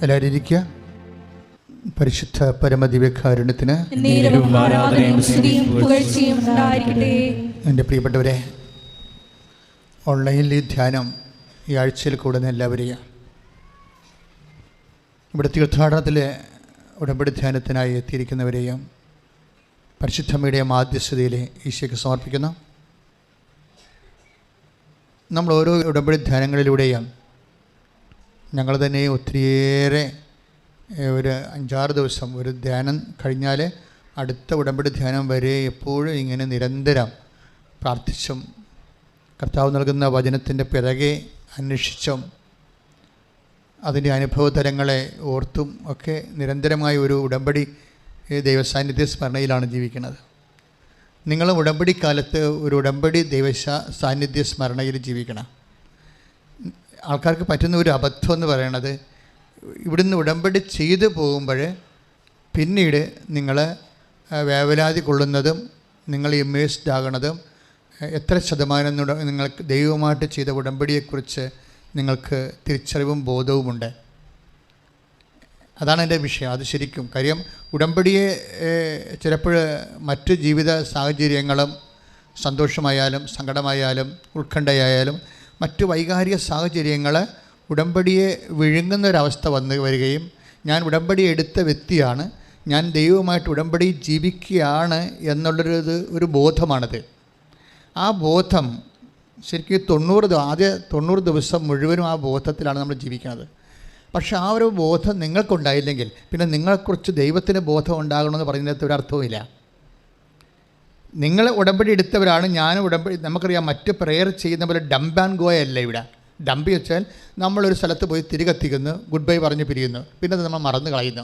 എല്ലാവരും ഇരിക്കുക. പരിശുദ്ധ പരമദിവ്യകാരുണ്യത്തിന് എൻ്റെ പ്രിയപ്പെട്ടവരെ, ഓൺലൈനിൽ ഈ ധ്യാനം ഈ ആഴ്ചയിൽ കൂടുന്ന എല്ലാവരെയും ഇവിടെ തീർത്ഥാടനത്തിലെ ഉടമ്പടി ധ്യാനത്തിനായി എത്തിയിരിക്കുന്നവരെയും പരിശുദ്ധമ്മയുടെ മാധ്യസ്ഥതയിൽ ഈശോയ്ക്ക് സമർപ്പിക്കുന്നു. നമ്മൾ ഓരോ ഉടമ്പടി ധ്യാനങ്ങളിലൂടെയും ഞങ്ങൾ തന്നെ ഒത്തിരിയേറെ ഒരു 5-6 ദിവസം ഒരു ധ്യാനം കഴിഞ്ഞാൽ അടുത്ത ഉടമ്പടി ധ്യാനം വരെ എപ്പോഴും ഇങ്ങനെ നിരന്തരം പ്രാർത്ഥിച്ചും കർത്താവ് നൽകുന്ന വചനത്തിൻ്റെ പിറകെ അന്വേഷിച്ചും അതിൻ്റെ അനുഭവതലങ്ങളെ ഓർത്തും ഒക്കെ നിരന്തരമായ ഒരു ഉടമ്പടി ദൈവസാന്നിധ്യ സ്മരണയിലാണ് ജീവിക്കുന്നത്. നിങ്ങൾ ഉടമ്പടി കാലത്ത് ഒരു ഉടമ്പടി സാന്നിധ്യ സ്മരണയിൽ ജീവിക്കണം. ആൾക്കാർക്ക് പറ്റുന്ന ഒരു അബദ്ധം എന്ന് പറയുന്നത്, ഇവിടുന്ന് ഉടമ്പടി ചെയ്തു പോകുമ്പോൾ പിന്നീട് നിങ്ങൾ വേവലാതി കൊള്ളുന്നതും നിങ്ങൾ ഇമ്മേഴ്സ്ഡ് ആകുന്നതും എത്ര ശതമാനം നിങ്ങൾക്ക് ദൈവമായിട്ട് ചെയ്ത ഉടമ്പടിയെക്കുറിച്ച് നിങ്ങൾക്ക് തിരിച്ചറിവും ബോധവുമുണ്ട്. അതാണ് എൻ്റെ വിഷയം. അത് ശരിക്കും കാര്യം ഉടമ്പടിയെ ചിലപ്പോൾ മറ്റ് ജീവിത സാഹചര്യങ്ങളും സന്തോഷമായാലും സങ്കടമായാലും ഉത്കണ്ഠയായാലും മറ്റ് വൈകാരിക സാഹചര്യങ്ങൾ ഉടമ്പടിയെ വിഴുങ്ങുന്നൊരവസ്ഥ വരികയും ഞാൻ ഉടമ്പടി എടുത്ത വ്യക്തിയാണ്, ഞാൻ ദൈവവുമായിട്ട് ഉടമ്പടി ജീവിക്കുകയാണ് എന്നുള്ളൊരു ബോധമാണത്. ആ ബോധം ശരിക്കും ആദ്യ 90 ദിവസം മുഴുവനും ആ ബോധത്തിലാണ് നമ്മൾ ജീവിക്കുന്നത്. പക്ഷേ ആ ഒരു ബോധം നിങ്ങൾക്കുണ്ടായില്ലെങ്കിൽ പിന്നെ നിങ്ങളെക്കുറിച്ച് ദൈവത്തിന് ബോധം ഉണ്ടാകണമെന്ന് പറയുന്നതിനകത്ത് ഒരർത്ഥവുമില്ല. നിങ്ങൾ ഉടമ്പടി എടുത്തവരാണ്, ഞാൻ ഉടമ്പടി. നമുക്കറിയാം, മറ്റ് പ്രെയർ ചെയ്യുന്ന പോലെ ഡംപ് ആൻഡ് ഗോ അല്ല ഇവിടെ. ഡംപ് വെച്ചാൽ നമ്മളൊരു സ്ഥലത്ത് പോയി തിരികെത്തിക്കുന്നു, ഗുഡ് ബൈ പറഞ്ഞ് പിരിയുന്നു, പിന്നെ അത് നമ്മൾ മറന്നു കളയുന്നു,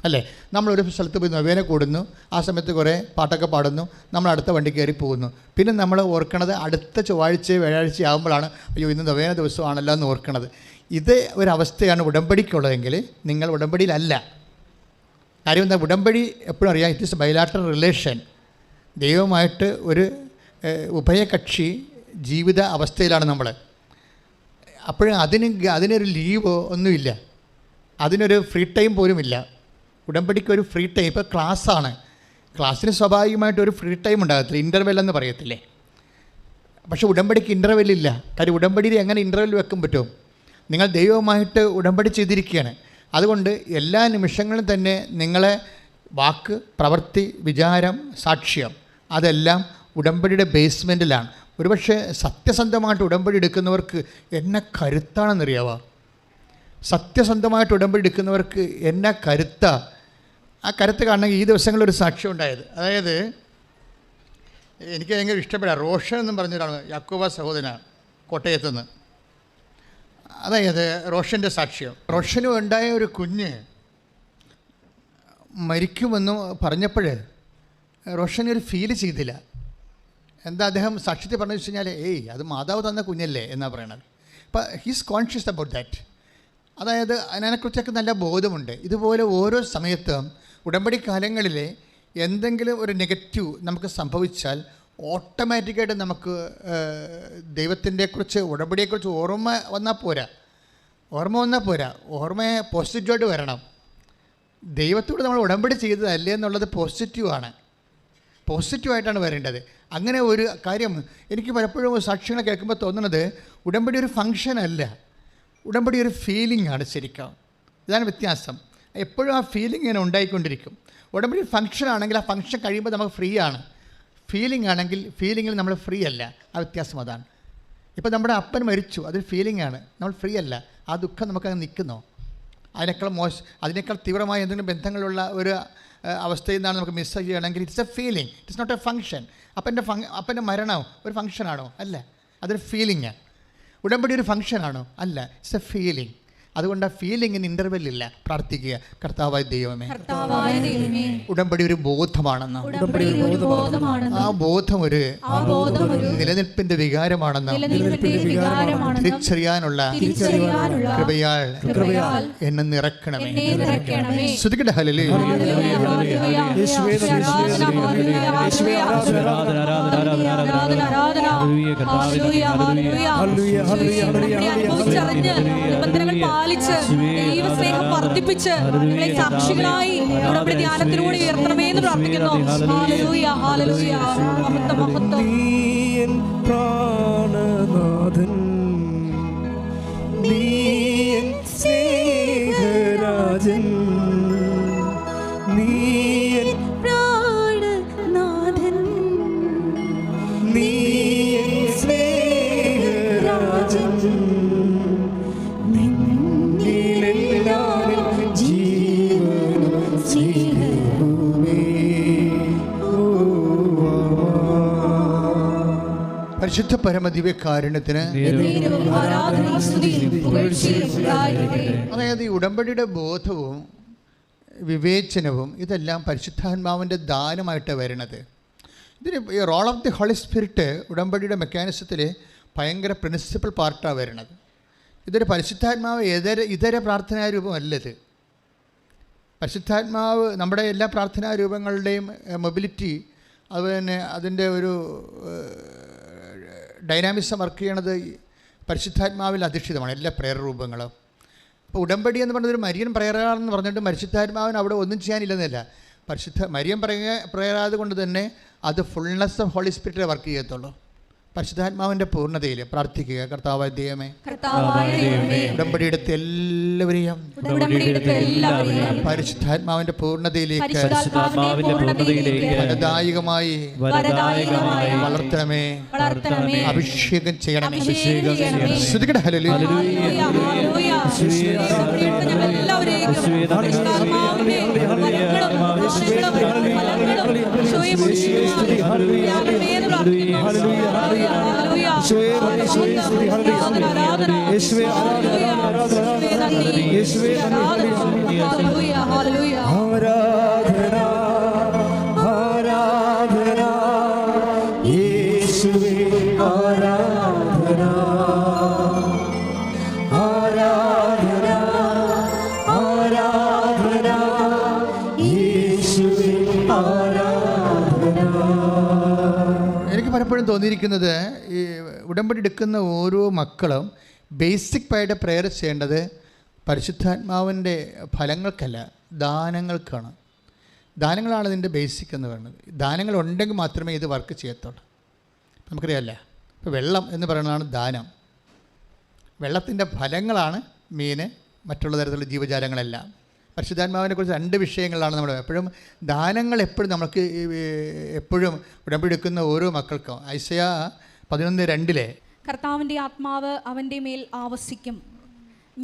അല്ലേ? നമ്മളൊരു സ്ഥലത്ത് പോയി നൊവേന കൂടുന്നു, ആ സമയത്ത് കുറേ പാട്ടൊക്കെ പാടുന്നു, നമ്മൾ അടുത്ത വണ്ടി കയറി പോകുന്നു. പിന്നെ നമ്മൾ ഓർക്കണത് അടുത്ത ചൊവ്വാഴ്ച വ്യാഴാഴ്ച ആകുമ്പോഴാണ്, അയ്യോ ഇന്ന് നൊവേന ദിവസമാണല്ലോ എന്ന് ഓർക്കണത്. ഇത് ഒരവസ്ഥയാണ് ഉടമ്പടിക്കുള്ളതെങ്കിൽ നിങ്ങൾ ഉടമ്പടിയിലല്ല. കാര്യം എന്താ? ഉടമ്പടി എപ്പോഴും അറിയാം, ഇറ്റ് ഈസ് ബൈലാറ്ററൽ റിലേഷൻ. ദൈവമായിട്ട് ഒരു ഉഭയകക്ഷി ജീവിത അവസ്ഥയിലാണ് നമ്മൾ. അപ്പോഴും അതിനൊരു ലീവോ ഒന്നുമില്ല, അതിനൊരു ഫ്രീ ടൈം പോലുമില്ല. ഉടമ്പടിക്കൊരു ഫ്രീ ടൈം. ഇപ്പോൾ ക്ലാസ്സാണ്, ക്ലാസ്സിന് സ്വാഭാവികമായിട്ടൊരു ഫ്രീ ടൈം ഉണ്ടാകത്തില്ല, ഇൻ്റർവെൽ എന്ന് പറയത്തില്ലേ. പക്ഷേ ഉടമ്പടിക്ക് ഇൻ്റർവെല്ലില്ല. കാര്യം ഉടമ്പടിയിൽ എങ്ങനെ ഇൻ്റർവെൽ വെക്കാൻ പറ്റും? നിങ്ങൾ ദൈവവുമായിട്ട് ഉടമ്പടി ചെയ്തിരിക്കുകയാണ്. അതുകൊണ്ട് എല്ലാ നിമിഷങ്ങളും തന്നെ നിങ്ങളെ വാക്ക്, പ്രവൃത്തി, വിചാരം, സാക്ഷ്യം അതെല്ലാം ഉടമ്പടിയുടെ ബേസ്മെൻറ്റിലാണ്. ഒരുപക്ഷെ സത്യസന്ധമായിട്ട് ഉടമ്പടി എടുക്കുന്നവർക്ക് എന്നെ കരുത്താണെന്നറിയാവോ? സത്യസന്ധമായിട്ട് ഉടമ്പടി എടുക്കുന്നവർക്ക് എന്നെ കരുത്ത. ആ കരുത്ത് കാണണമെങ്കിൽ ഈ ദിവസങ്ങളിലൊരു സാക്ഷ്യം ഉണ്ടായത്. അതായത് എനിക്ക് ഭയങ്കര ഇഷ്ടപ്പെടാം. റോഷൻ എന്നും പറഞ്ഞൊരാണ്, യാക്കോബ സഹോദരനാണ്, കോട്ടയത്തുനിന്ന്. അതായത് റോഷൻ്റെ സാക്ഷ്യം. റോഷനും ഉണ്ടായ ഒരു കുഞ്ഞ് മരിക്കുമെന്ന് പറഞ്ഞപ്പോൾ റോഷനൊരു ഫീല് ചെയ്തില്ല. എന്താ അദ്ദേഹം സാക്ഷ്യത്തിൽ പറഞ്ഞു വെച്ച് കഴിഞ്ഞാൽ, അത് മാതാവ് തന്ന കുഞ്ഞല്ലേ എന്നാണ് പറയണത്. അപ്പോൾ ഹീസ് കോൺഷ്യസ് അബൌട്ട് ദാറ്റ്. അതായത് അതിനെക്കുറിച്ചൊക്കെ നല്ല ബോധമുണ്ട്. ഇതുപോലെ ഓരോ സമയത്തും ഉടമ്പടി കാലങ്ങളിൽ എന്തെങ്കിലും ഒരു നെഗറ്റീവ് നമുക്ക് സംഭവിച്ചാൽ ഓട്ടോമാറ്റിക്കായിട്ട് നമുക്ക് ദൈവത്തിൻ്റെക്കുറിച്ച്, ഉടമ്പടിയെക്കുറിച്ച് ഓർമ്മ വന്നാൽ പോരാ. ഓർമ്മയെ പോസിറ്റീവായിട്ട് വരണം. ദൈവത്തോട് നമ്മൾ ഉടമ്പടി ചെയ്തതല്ലേ എന്നുള്ളത് പോസിറ്റീവായിട്ടാണ് വരേണ്ടത്. അങ്ങനെ ഒരു കാര്യം എനിക്ക് പലപ്പോഴും സാക്ഷ്യങ്ങൾ കേൾക്കുമ്പോൾ തോന്നുന്നത്, ഉടമ്പടി ഒരു ഫങ്ഷൻ അല്ല, ഉടമ്പടി ഒരു ഫീലിംഗ് ആണ് ശരിക്കും. ഇതാണ് വ്യത്യാസം. എപ്പോഴും ആ ഫീലിംഗ് ഇങ്ങനെ ഉണ്ടായിക്കൊണ്ടിരിക്കും. ഉടമ്പടി ഫങ്ഷൻ ആണെങ്കിൽ ആ ഫങ്ഷൻ കഴിയുമ്പോൾ നമുക്ക് ഫ്രീ ആണ്. ഫീലിംഗ് ആണെങ്കിൽ ഫീലിങ്ങിൽ നമ്മൾ ഫ്രീ അല്ല. ആ വ്യത്യാസം അതാണ്. ഇപ്പോൾ നമ്മുടെ അപ്പൻ മരിച്ചു, അതൊരു ഫീലിംഗ് ആണ്, നമ്മൾ ഫ്രീ അല്ല. ആ ദുഃഖം നമുക്കങ്ങ് നിൽക്കുന്നോ? അതിനേക്കാൾ തീവ്രമായ എന്തെങ്കിലും ബന്ധങ്ങളുള്ള ഒരു അവസ്ഥയിൽ നിന്നാണ് നമുക്ക് മിസ് ചെയ്യുകയാണെങ്കിൽ it's a feeling, it's not a function. അപ്പൻ്റെ മരണമോ ഒരു ഫങ്ഷനാണോ? അല്ല, അതൊരു ഫീലിംഗാണ്. ഉടമ്പടി ഒരു ഫങ്ഷനാണോ? അല്ല, ഇറ്റ്സ് എ ഫീലിംഗ്. അതുകൊണ്ട് ആ ഫീലിങ്ങിന് ഇൻ്റർവെല്ലില്ല. പ്രാർത്ഥിക്കുക, കർത്താവായ ദൈവമേ, ഉടമ്പടി ഒരു ബോധമാണെന്ന്, ആ ബോധം ഒരു നിലനിൽപ്പിന്റെ വികാരമാണെന്ന് തിരിച്ചറിയാനുള്ള കൃപയാൽ എന്നെ നിറക്കണമേ. ശ്രുതിക്കട്ടെ, ഹല്ലേലൂയ. നിബന്ധനകൾ പരിപാലിച്ച് ദൈവസ്നേഹം വർദ്ധിപ്പിച്ച് ഞങ്ങളെ സാക്ഷികളായി ഉടമ്പടി ധ്യാനത്തിലൂടെ ഉയർത്തണമേ എന്ന് പ്രാർത്ഥിക്കുന്നു. ഹല്ലേലൂയ, ഹല്ലേലൂയ, മഹത്വം, മഹത്വം. പ്രാണനാഥൻ നീയൻ സ്നേഹരാജൻ, നീയൻ പ്രാണനാഥൻ, നീയൻ സ്നേഹരാജൻ, നിന്നിലെല്ലാം ജീവനും സ്നേഹവുമേ. പരിശുദ്ധ പരമദിവ്യകാരുണ്യത്തിന് അതായത് ഈ ഉടമ്പടിയുടെ ബോധവും വിവേചനവും ഇതെല്ലാം പരിശുദ്ധാത്മാവിൻ്റെ ദാനമായിട്ട് വരണത്. ഇതിന് ഈ role of the holy spirit ഉടമ്പടിയുടെ മെക്കാനിസത്തിൽ ഭയങ്കര പ്രിൻസിപ്പൽ പാർട്ടാണ് വരുന്നത്. ഇതൊരു പരിശുദ്ധാത്മാവ് ഇതര പ്രാർത്ഥനാ രൂപമല്ലത്. പരിശുദ്ധാത്മാവ് നമ്മുടെ എല്ലാ പ്രാർത്ഥനാ രൂപങ്ങളുടെയും മൊബിലിറ്റി, അതുപോലെ തന്നെ അതിൻ്റെ ഒരു ഡൈനാമിസം വർക്ക് ചെയ്യണത് പരിശുദ്ധാത്മാവിൽ അധിഷ്ഠിതമാണ് എല്ലാ പ്രയർ രൂപങ്ങളും. അപ്പോൾ ഉടമ്പടി എന്ന് പറഞ്ഞതൊരു മരിയൻ പ്രയറാണെന്ന് പറഞ്ഞിട്ട് പരിശുദ്ധാത്മാവിന് അവിടെ ഒന്നും ചെയ്യാനില്ലെന്നല്ല. മരിയൻ പ്രയറായത് കൊണ്ട് തന്നെ അത് ഫുൾനെസ് ഓഫ് ഹോളി സ്പിരിറ്റിൽ വർക്ക് ചെയ്യത്തുള്ളൂ. പരിശുദ്ധാത്മാവിൻ്റെ പൂർണ്ണതയിൽ പ്രാർത്ഥിക്കുക. കർത്താവായ ദൈവമേ, ഉടമ്പടിയെടുത്ത് എല്ലാവരെയും പരിശുദ്ധാത്മാവിൻ്റെ പൂർണ്ണതയിലേക്ക് ഫലദായകമായി വളർത്തണമേ, അഭിഷേകം ചെയ്യണമേ. ശ്രുതികട ഹല്ലേലൂയ. എനിക്ക് പലപ്പോഴും തോന്നിയിരിക്കുന്നത് ഈ ഉടമ്പടി എടുക്കുന്ന ഓരോ മക്കളും ബേസിക് ആയിട്ട് പ്രേയർ ചെയ്യേണ്ടത് പരിശുദ്ധാത്മാവിൻ്റെ ഫലങ്ങൾക്കല്ല, ദാനങ്ങൾക്കാണ്. ദാനങ്ങളാണ് ഇതിൻ്റെ ബേസിക് എന്ന് പറയുന്നത്. ദാനങ്ങൾ ഉണ്ടെങ്കിൽ മാത്രമേ ഇത് വർക്ക് ചെയ്യത്തുള്ളൂ. നമുക്കറിയാമല്ല, ഇപ്പോൾ വെള്ളം എന്ന് പറയുന്നതാണ് ദാനം. വെള്ളത്തിൻ്റെ ഫലങ്ങളാണ് മീൻ, മറ്റുള്ള തരത്തിലുള്ള ജീവജാലങ്ങളെല്ലാം. പരിശുദ്ധാത്മാവിനെ കുറിച്ച് 2 വിഷയങ്ങളാണ് നമ്മൾ എപ്പോഴും ദാനങ്ങൾ എപ്പോഴും നമുക്ക് എപ്പോഴും ഉടമ്പടി എടുക്കുന്ന ഓരോ മക്കൾക്കും. ഐസയാ 11:2 കർത്താവിൻ്റെ ആത്മാവ് അവൻ്റെ മേൽ ആവസിക്കും,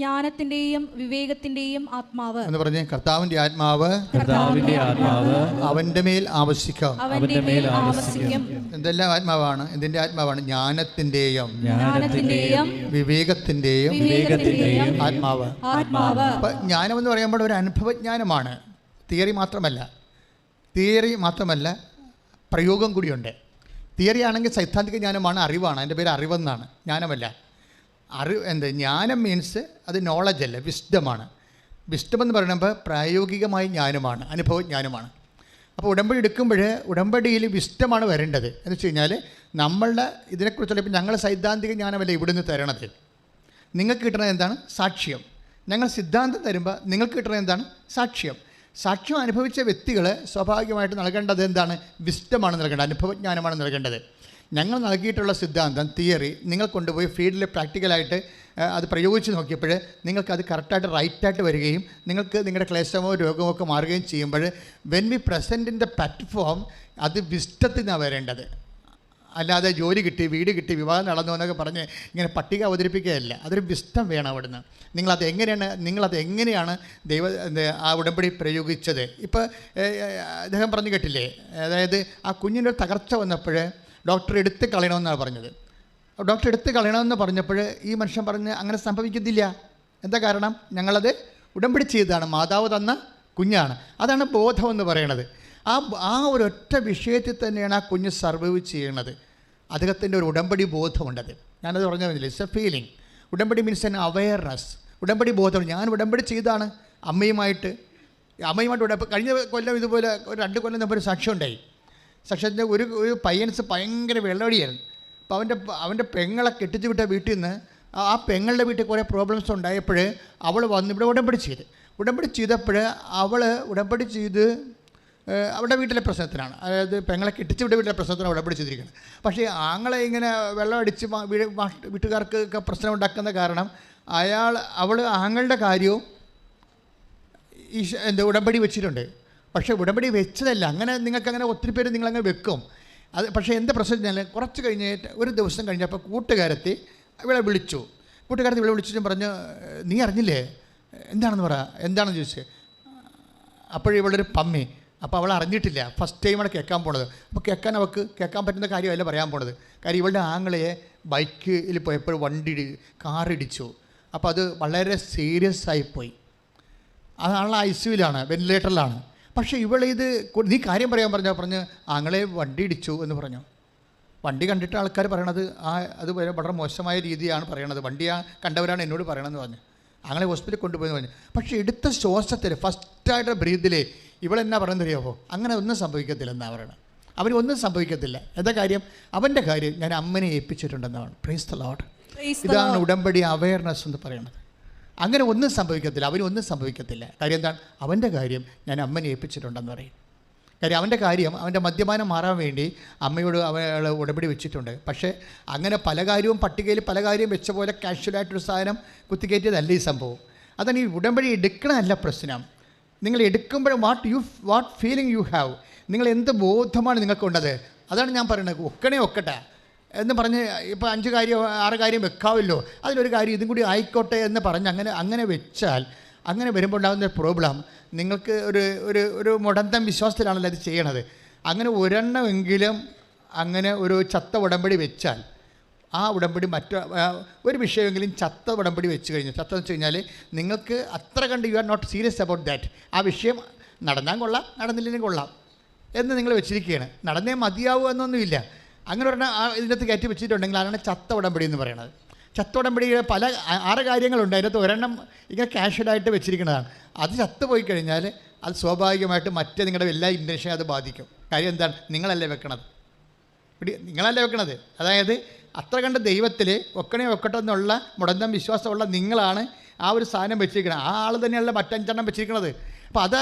ജ്ഞാനത്തിന്റെയും വിവേകത്തിന്റെയും ആത്മാവ് എന്ന് പറഞ്ഞേ. കർത്താവിന്റെ ആത്മാവ് അവന്റെ മേൽ ആവസിക്കും. എന്തെല്ലാം ആത്മാവാണ്? എന്തിന്റെ ആത്മാവാണ്? ജ്ഞാനത്തിന്റെയും വിവേകത്തിന്റെയും ആത്മാവ്. അപ്പൊ ജ്ഞാനം എന്ന് പറയുമ്പോൾ ഒരു അനുഭവജ്ഞാനമാണ്, തിയറി മാത്രമല്ല, പ്രയോഗം കൂടിയുണ്ട്. തിയറി ആണെങ്കിൽ സൈദ്ധാന്തിക ജ്ഞാനമാണ്, അറിവാണ്. അതിൻ്റെ പേര് അറിവെന്നാണ്, ജ്ഞാനമല്ല. ജ്ഞാനം മീൻസ് അത് നോളജ് അല്ല, വിസ്ഡമാണ്. വിസ്ഡം എന്ന് പറയുമ്പോൾ പ്രായോഗികമായ ജ്ഞാനമാണ്, അനുഭവജ്ഞാനമാണ്. അപ്പോൾ ഉടമ്പടി എടുക്കുമ്പോൾ ഉടമ്പടിയിൽ വിസ്ഡമാണ് വരേണ്ടത്. എന്ന് വെച്ച് കഴിഞ്ഞാൽ നമ്മളുടെ ഇതിനെക്കുറിച്ചുള്ള ഇപ്പം ഞങ്ങൾ സൈദ്ധാന്തിക ജ്ഞാനമല്ല ഇവിടുന്ന് തരണത്. നിങ്ങൾക്ക് കിട്ടുന്നത് എന്താണ്? സാക്ഷ്യം. ഞങ്ങൾ സിദ്ധാന്തം തരുമ്പോൾ നിങ്ങൾക്ക് കിട്ടുന്നത് എന്താണ്? സാക്ഷ്യം. സാക്ഷ്യം അനുഭവിച്ച വ്യക്തികൾ സ്വാഭാവികമായിട്ട് നൽകേണ്ടത് എന്താണ്? വിസ്ഡമാണ് നൽകേണ്ടത്, അനുഭവജ്ഞാനമാണ് നൽകേണ്ടത്. ഞങ്ങൾ നൽകിയിട്ടുള്ള സിദ്ധാന്തം, തിയറി നിങ്ങൾ കൊണ്ടുപോയി ഫീൽഡിൽ പ്രാക്ടിക്കലായിട്ട് അത് പ്രയോഗിച്ച് നോക്കിയപ്പോൾ നിങ്ങൾക്കത് കറക്റ്റായിട്ട് റൈറ്റായിട്ട് വരികയും നിങ്ങൾക്ക് നിങ്ങളുടെ ക്ലേശമോ രോഗമോ ഒക്കെ മാറുകയും ചെയ്യുമ്പോൾ when we present in the platform അത് വിസ്ഡത്തിൽ നിന്നാണ് വരേണ്ടത്. അല്ലാതെ ജോലി കിട്ടി, വീട് കിട്ടി, വിവാഹം നടന്നു എന്നൊക്കെ പറഞ്ഞ് ഇങ്ങനെ പട്ടിക അവതരിപ്പിക്കുകയല്ല. അതൊരു വിസ്ഡം വേണം അവിടുന്ന്. നിങ്ങളത് എങ്ങനെയാണ് ആ ഉടമ്പടി പ്രയോഗിച്ചത്? ഇപ്പോൾ അദ്ദേഹം പറഞ്ഞു കേട്ടില്ലേ, അതായത് ആ കുഞ്ഞിൻ്റെ ഒരു തകർച്ച വന്നപ്പോൾ ഡോക്ടർ എടുത്ത് കളയണമെന്നാണ് പറഞ്ഞത്. ഡോക്ടർ എടുത്ത് കളയണമെന്ന് പറഞ്ഞപ്പോൾ ഈ മനുഷ്യൻ പറഞ്ഞ് അങ്ങനെ സംഭവിക്കത്തില്ല. എന്താ കാരണം? ഞങ്ങളത് ഉടമ്പടി ചെയ്തതാണ്, മാതാവ് തന്ന കുഞ്ഞാണ്. അതാണ് ബോധമെന്ന് പറയണത്. ആ ഒരൊറ്റ വിഷയത്തിൽ തന്നെയാണ് ആ കുഞ്ഞ് സർവൈവ് ചെയ്യണത്. അദ്ദേഹത്തിൻ്റെ ഒരു ഉടമ്പടി ബോധമുണ്ടത്. ഞാനത് പറഞ്ഞു പറഞ്ഞില്ല, ഇറ്റ്സ് എ ഫീലിംഗ്. ഉടമ്പടി മീൻസ് എൻ അവെയർനെസ്. ഉടമ്പടി ബോധം. ഞാൻ ഉടമ്പടി ചെയ്താണ് അമ്മയുമായിട്ട് കഴിഞ്ഞ കൊല്ലം ഇതുപോലെ ഒരു 2 കൊല്ലം മുമ്പ് ഒരു സാക്ഷ്യം ഉണ്ടായി. സാക്ഷ്യത്തിൻ്റെ ഒരു പയ്യൻസ് ഭയങ്കര വെള്ളമടിയായിരുന്നു. അപ്പോൾ അവൻ്റെ പെങ്ങളെ കെട്ടിച്ചു വിട്ട വീട്ടിൽ നിന്ന് ആ പെങ്ങളുടെ വീട്ടിൽ കുറേ പ്രോബ്ലംസ് ഉണ്ടായപ്പോൾ അവൾ വന്ന് ഇവിടെ ഉടമ്പടി ചെയ്തപ്പോൾ അവൾ ഉടമ്പടി ചെയ്ത് അവിടെ വീട്ടിലെ പ്രശ്നത്തിനാണ്, അതായത് പെങ്ങളെ കെട്ടിച്ച് വീട്ടിലെ പ്രശ്നത്തിനാണ് ഉടമ്പടി ചെയ്തിരിക്കുന്നത്. പക്ഷേ ആങ്ങളെ ഇങ്ങനെ വെള്ളം അടിച്ച് വീട്ടുകാർക്ക് പ്രശ്നം ഉണ്ടാക്കുന്ന കാരണം അവൾ ആങ്ങളുടെ കാര്യവും ഉടമ്പടി വെച്ചിട്ടുണ്ട്. പക്ഷേ ഉടമ്പടി വെച്ചതല്ല, അങ്ങനെ നിങ്ങൾക്കങ്ങനെ ഒത്തിരി പേര് നിങ്ങളങ്ങനെ വെക്കും. അത് പക്ഷേ എന്താ പ്രശ്നം വെച്ചാൽ കുറച്ച് കഴിഞ്ഞിട്ട് ഒരു ദിവസം കഴിഞ്ഞപ്പോൾ കൂട്ടുകാരത്തി ഇവളെ വിളിച്ചു പറഞ്ഞ്, നീ അറിഞ്ഞില്ലേ, എന്താണെന്ന് എന്താണെന്ന് ചോദിച്ചു. അപ്പോഴിവളൊരു പമ്മി. അപ്പോൾ അവൾ അറിഞ്ഞിട്ടില്ല, ഫസ്റ്റ് ടൈമാണ് കേൾക്കാൻ പോണത്. അപ്പോൾ അവൾക്ക് കേൾക്കാൻ പറ്റുന്ന കാര്യമല്ല പറയാൻ പോണത്. കാര്യം ഇവളുടെ ആങ്ങളയെ ബൈക്കിൽ പോയപ്പോൾ കാറിടിച്ചു. അപ്പോൾ അത് വളരെ സീരിയസ് ആയിപ്പോയി. അതാണുള്ള ICUവിലാണ്, വെന്റിലേറ്ററിലാണ്. പക്ഷേ ഇവളിത് നീ കാര്യം പറയാൻ പറഞ്ഞ് ആങ്ങളെ വണ്ടി ഇടിച്ചു എന്ന് പറഞ്ഞു. വണ്ടി കണ്ടിട്ട് ആൾക്കാർ പറയണത് അത് വളരെ മോശമായ രീതിയാണ് പറയണത്, വണ്ടി കണ്ടവരാണ് എന്നോട് പറയണമെന്ന് പറഞ്ഞു. ആങ്ങളെ ഹോസ്പിറ്റലിൽ കൊണ്ടുപോയെന്ന് പറഞ്ഞു. പക്ഷേ എടുത്ത ശ്വാസത്തിൽ ഫസ്റ്റായിട്ട് ബ്രീതിൽ ഇവളെന്നാ പറയുന്നത് അറിയാമോ, അങ്ങനെ ഒന്നും സംഭവിക്കത്തില്ല എന്നാണ് പറയണത്. അവനൊന്നും സംഭവിക്കത്തില്ല. എന്താ കാര്യം? അവൻ്റെ കാര്യം ഞാൻ അമ്മനെ ഏൽപ്പിച്ചിട്ടുണ്ടെന്നാണ്. Praise the Lord. ഇതാണ് ഉടമ്പടി അവയർനെസ് എന്ന് പറയുന്നത്. അങ്ങനെ ഒന്നും സംഭവിക്കത്തില്ല, അവനൊന്നും സംഭവിക്കത്തില്ല. കാര്യം എന്താണ്? അവൻ്റെ കാര്യം ഞാൻ അമ്മനെ ഏൽപ്പിച്ചിട്ടുണ്ടെന്ന് പറയും. കാര്യം അവൻ്റെ കാര്യം, അവൻ്റെ മദ്യപാനം മാറാൻ വേണ്ടി അമ്മയോട് അവൾ ഉടമ്പടി വെച്ചിട്ടുണ്ട്. പക്ഷേ അങ്ങനെ പല കാര്യവും പട്ടികയിൽ പല കാര്യം വെച്ച പോലെ കാഷ്വലായിട്ടൊരു സാധനം കുത്തിക്കയറ്റിയതല്ല ഈ സംഭവം. അതാണ് ഈ ഉടമ്പടി എടുക്കണമല്ല പ്രശ്നം. നിങ്ങൾ എടുക്കുമ്പോൾ വാട്ട് ഫീലിംഗ് യു ഹാവ്, നിങ്ങൾ എന്ത് ബോധമാണ് നിങ്ങൾക്കുള്ളത്, അതാണ് ഞാൻ പറയുന്നത്. ഒക്കട്ടെ എന്ന് പറഞ്ഞ് ഇപ്പോൾ 5 കാര്യം 6 കാര്യം വെക്കാമല്ലോ, അതിലൊരു കാര്യം ഇതും കൂടി ആയിക്കോട്ടെ എന്ന് പറഞ്ഞ് അങ്ങനെ വെച്ചാൽ അങ്ങനെ വരുമ്പോൾ ഉണ്ടാകുന്ന പ്രോബ്ലം, നിങ്ങൾക്ക് ഒരു മുടന്തം വിശ്വാസത്തിലാണല്ലോ അത് ചെയ്യണത്. അങ്ങനെ ഒരെണ്ണമെങ്കിലും അങ്ങനെ ഒരു ചത്ത ഉടമ്പടി വെച്ചാൽ ആ ഉടമ്പടി ഒരു വിഷയമെങ്കിലും ചത്ത ഉടമ്പടി വെച്ച് കഴിഞ്ഞു. ചത്തെന്ന് വെച്ച് കഴിഞ്ഞാൽ നിങ്ങൾക്ക് അത്ര കണ്ട് you are not serious about that. ആ വിഷയം നടന്നാൽ കൊള്ളാം, നടന്നില്ലെങ്കിൽ കൊള്ളാം എന്ന് നിങ്ങൾ വെച്ചിരിക്കുകയാണ്. നടന്നേ മതിയാവുക എന്നൊന്നുമില്ല. അങ്ങനെ പറഞ്ഞാൽ ഇതിനകത്ത് കയറ്റി വെച്ചിട്ടുണ്ടെങ്കിൽ അതാണ് ചത്ത ഉടമ്പടി എന്ന് പറയുന്നത്. ചത്ത ഉടമ്പടിയുടെ 6 കാര്യങ്ങളുണ്ട്. അതിനകത്ത് ഒരെണ്ണം ഇങ്ങനെ കാഷ്വലായിട്ട് വെച്ചിരിക്കുന്നതാണ്. അത് ചത്തുപോയി കഴിഞ്ഞാൽ അത് സ്വാഭാവികമായിട്ട് മറ്റേ നിങ്ങളുടെ എല്ലാ ഇൻറ്റൻഷനും അത് ബാധിക്കും. കാര്യം എന്താണ്? നിങ്ങളല്ലേ വെക്കണത്. അതായത് അത്ര കണ്ട് ദൈവത്തിൽ ഒക്കട്ടെ എന്നുള്ള മുടന്തം വിശ്വാസമുള്ള നിങ്ങളാണ് ആ ഒരു സാധനം വെച്ചിരിക്കുന്നത്. ആ ആൾ തന്നെയല്ല മറ്റഞ്ചെണ്ണം വെച്ചിരിക്കുന്നത്. അപ്പോൾ അത്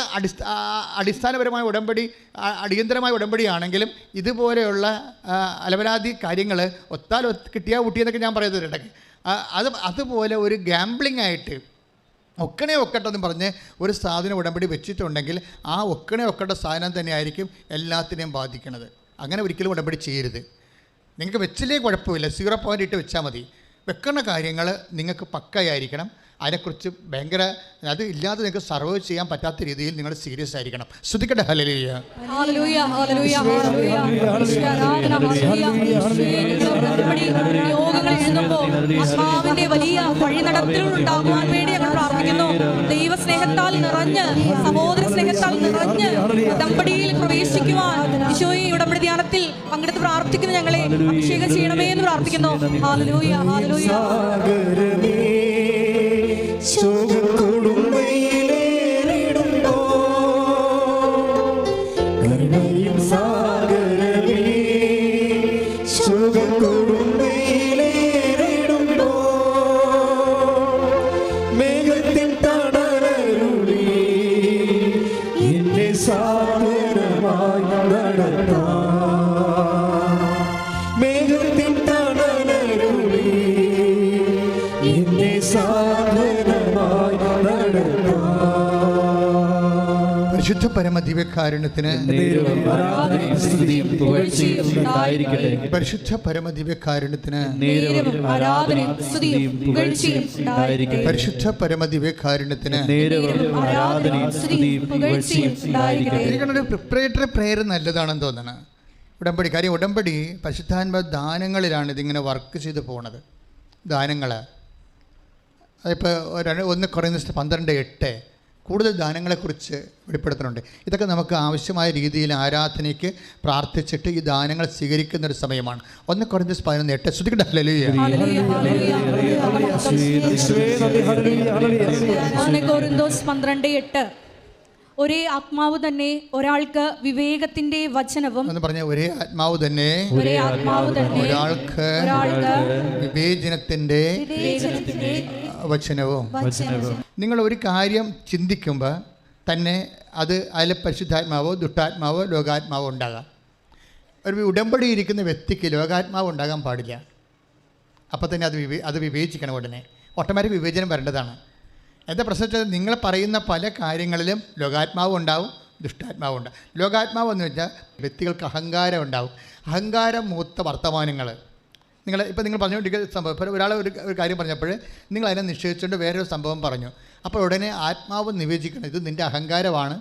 അടിസ്ഥാനപരമായ ഉടമ്പടി, അടിയന്തരമായ ഉടമ്പടിയാണെങ്കിലും ഇതുപോലെയുള്ള അലവരാതി കാര്യങ്ങൾ കിട്ടിയാൽ ഊട്ടിയെന്നൊക്കെ ഞാൻ പറയുന്നത് ഇടയ്ക്ക്. അതുപോലെ ഒരു ഗാംബ്ലിംഗ് ആയിട്ട് ഒക്കട്ടെന്ന് പറഞ്ഞ് ഒരു സാധനം ഉടമ്പടി വെച്ചിട്ടുണ്ടെങ്കിൽ ആ ഒക്കട്ടെ സാധനം തന്നെയായിരിക്കും എല്ലാത്തിനെയും ബാധിക്കുന്നത്. അങ്ങനെ ഒരിക്കലും ഉടമ്പടി ചെയ്യരുത്. നിങ്ങൾക്ക് വെച്ചില്ലേ കുഴപ്പമില്ല, 0 പോയിൻ്റ് ഇട്ട് വെച്ചാൽ മതി. വെക്കുന്ന കാര്യങ്ങൾ നിങ്ങൾക്ക് പക്കയായിരിക്കണം. അതിനെക്കുറിച്ച് ഭയങ്കര അത് ഇല്ലാതെ നിങ്ങൾക്ക് സർവൈവ് ചെയ്യാൻ പറ്റാത്ത രീതിയിൽ നിങ്ങൾ സീരിയസ് ആയിരിക്കണം. ശ്രദ്ധിക്കട്ടെ. Hallelujah, hallelujah, hallelujah, hallelujah. യോഗങ്ങൾ എഴുതുമ്പോൾ ആത്മാവിന്റെ വലിയ വഴി നടത്തലുകൾ ഉണ്ടാകുവാൻ വേണ്ടി ഞങ്ങൾ പ്രാർത്ഥിക്കുന്നു. ദൈവസ്നേഹത്താൽ നിറഞ്ഞ്, സഹോദര സ്നേഹത്താൽ നിറഞ്ഞ് ഉടമ്പടിയിൽ പ്രവേശിക്കുവാൻ ഈശോയെ ഉടമ്പടി ധ്യാനത്തിൽ പങ്കെടുത്ത് പ്രാർത്ഥിക്കുന്നു. ഞങ്ങളെ അഭിഷേകം ചെയ്യണമേ എന്ന് പ്രാർത്ഥിക്കുന്നു. Hallelujah, hallelujah. മേഘത്തിൻ തണലരുളി എന്നെ സാഗരമായി നടത്താം. മേഘത്തിൻ തണലരുളി എന്നെ സാഗരമായി നടത്താം. പരിശുദ്ധ പരമദിവ്യകാരുണ്യത്തിന്, പരിശുദ്ധ പരമദിവ്യകാരുണ്യത്തിന്, പരിശുദ്ധ പരമദിവ്യകാരുണ്യത്തിന്. എനിക്കൊരു പ്രിപ്പറേറ്ററി പ്രെയർ നല്ലതാണെന്ന് തോന്നണം ഉടമ്പടി. കാര്യം ഉടമ്പടി പരിശുദ്ധാത്മ ദാനങ്ങളിലാണ് ഇതിങ്ങനെ വർക്ക് ചെയ്ത് പോണത്. ദാനങ്ങൾ അതിപ്പോൾ 1 കൊറിന്ത്യർ 12:8 കൂടുതൽ ദാനങ്ങളെക്കുറിച്ച് വെളിപ്പെടുത്തുന്നുണ്ട്. ഇതൊക്കെ നമുക്ക് ആവശ്യമായ രീതിയിൽ ആരാധനയ്ക്ക് പ്രാർത്ഥിച്ചിട്ട് ഈ ദാനങ്ങൾ സ്വീകരിക്കുന്ന ഒരു സമയമാണ്. 1 കൊറിന്ത്യർ 11:8. ശ്രദ്ധിക്കട്ടെ. ഹല്ലേലൂയ. ഒരേ ആത്മാവ് തന്നെ ഒരാൾക്ക് വിവേകത്തിന്റെ വചനവും എന്ന് പറഞ്ഞ ഒരേ ആത്മാവ് തന്നെ ഒരാൾക്ക് വിവേചനത്തിന്റെ വചനവും. നിങ്ങൾ ഒരു കാര്യം ചിന്തിക്കുമ്പോൾ തന്നെ അതിൽ പരിശുദ്ധാത്മാവോ ദുഷ്ടാത്മാവോ ലോകാത്മാവോ ഉണ്ടാകാം. ഒരു ഉടമ്പടി ഇരിക്കുന്ന വ്യക്തിക്ക് ലോകാത്മാവ് ഉണ്ടാകാൻ പാടില്ല. അപ്പോൾ തന്നെ അത് വിവേചിക്കണം. ഉടനെ ഓട്ടോമാറ്റിക് വിവേചനം വരേണ്ടതാണ്. എന്താ പ്രശ്നം വെച്ചാൽ നിങ്ങൾ പറയുന്ന പല കാര്യങ്ങളിലും ലോകാത്മാവ് ഉണ്ടാവും, ദുഷ്ടാത്മാവ് ഉണ്ടാവും. ലോകാത്മാവ് എന്ന് വെച്ചാൽ വ്യക്തികൾക്ക് അഹങ്കാരം ഉണ്ടാവും. അഹങ്കാരം മൂത്ത വർത്തമാനങ്ങൾ നിങ്ങൾ പറഞ്ഞുകൊണ്ടിരിക്കുന്ന സംഭവം. ഇപ്പോൾ ഒരാൾ ഒരു കാര്യം പറഞ്ഞപ്പോൾ നിങ്ങൾ അതിനെ നിഷേധിച്ചുകൊണ്ട് വേറൊരു സംഭവം പറഞ്ഞു. അപ്പോൾ ഉടനെ ആത്മാവ് നിവേദിക്കണം, ഇത് നിൻ്റെ അഹങ്കാരമാണ്,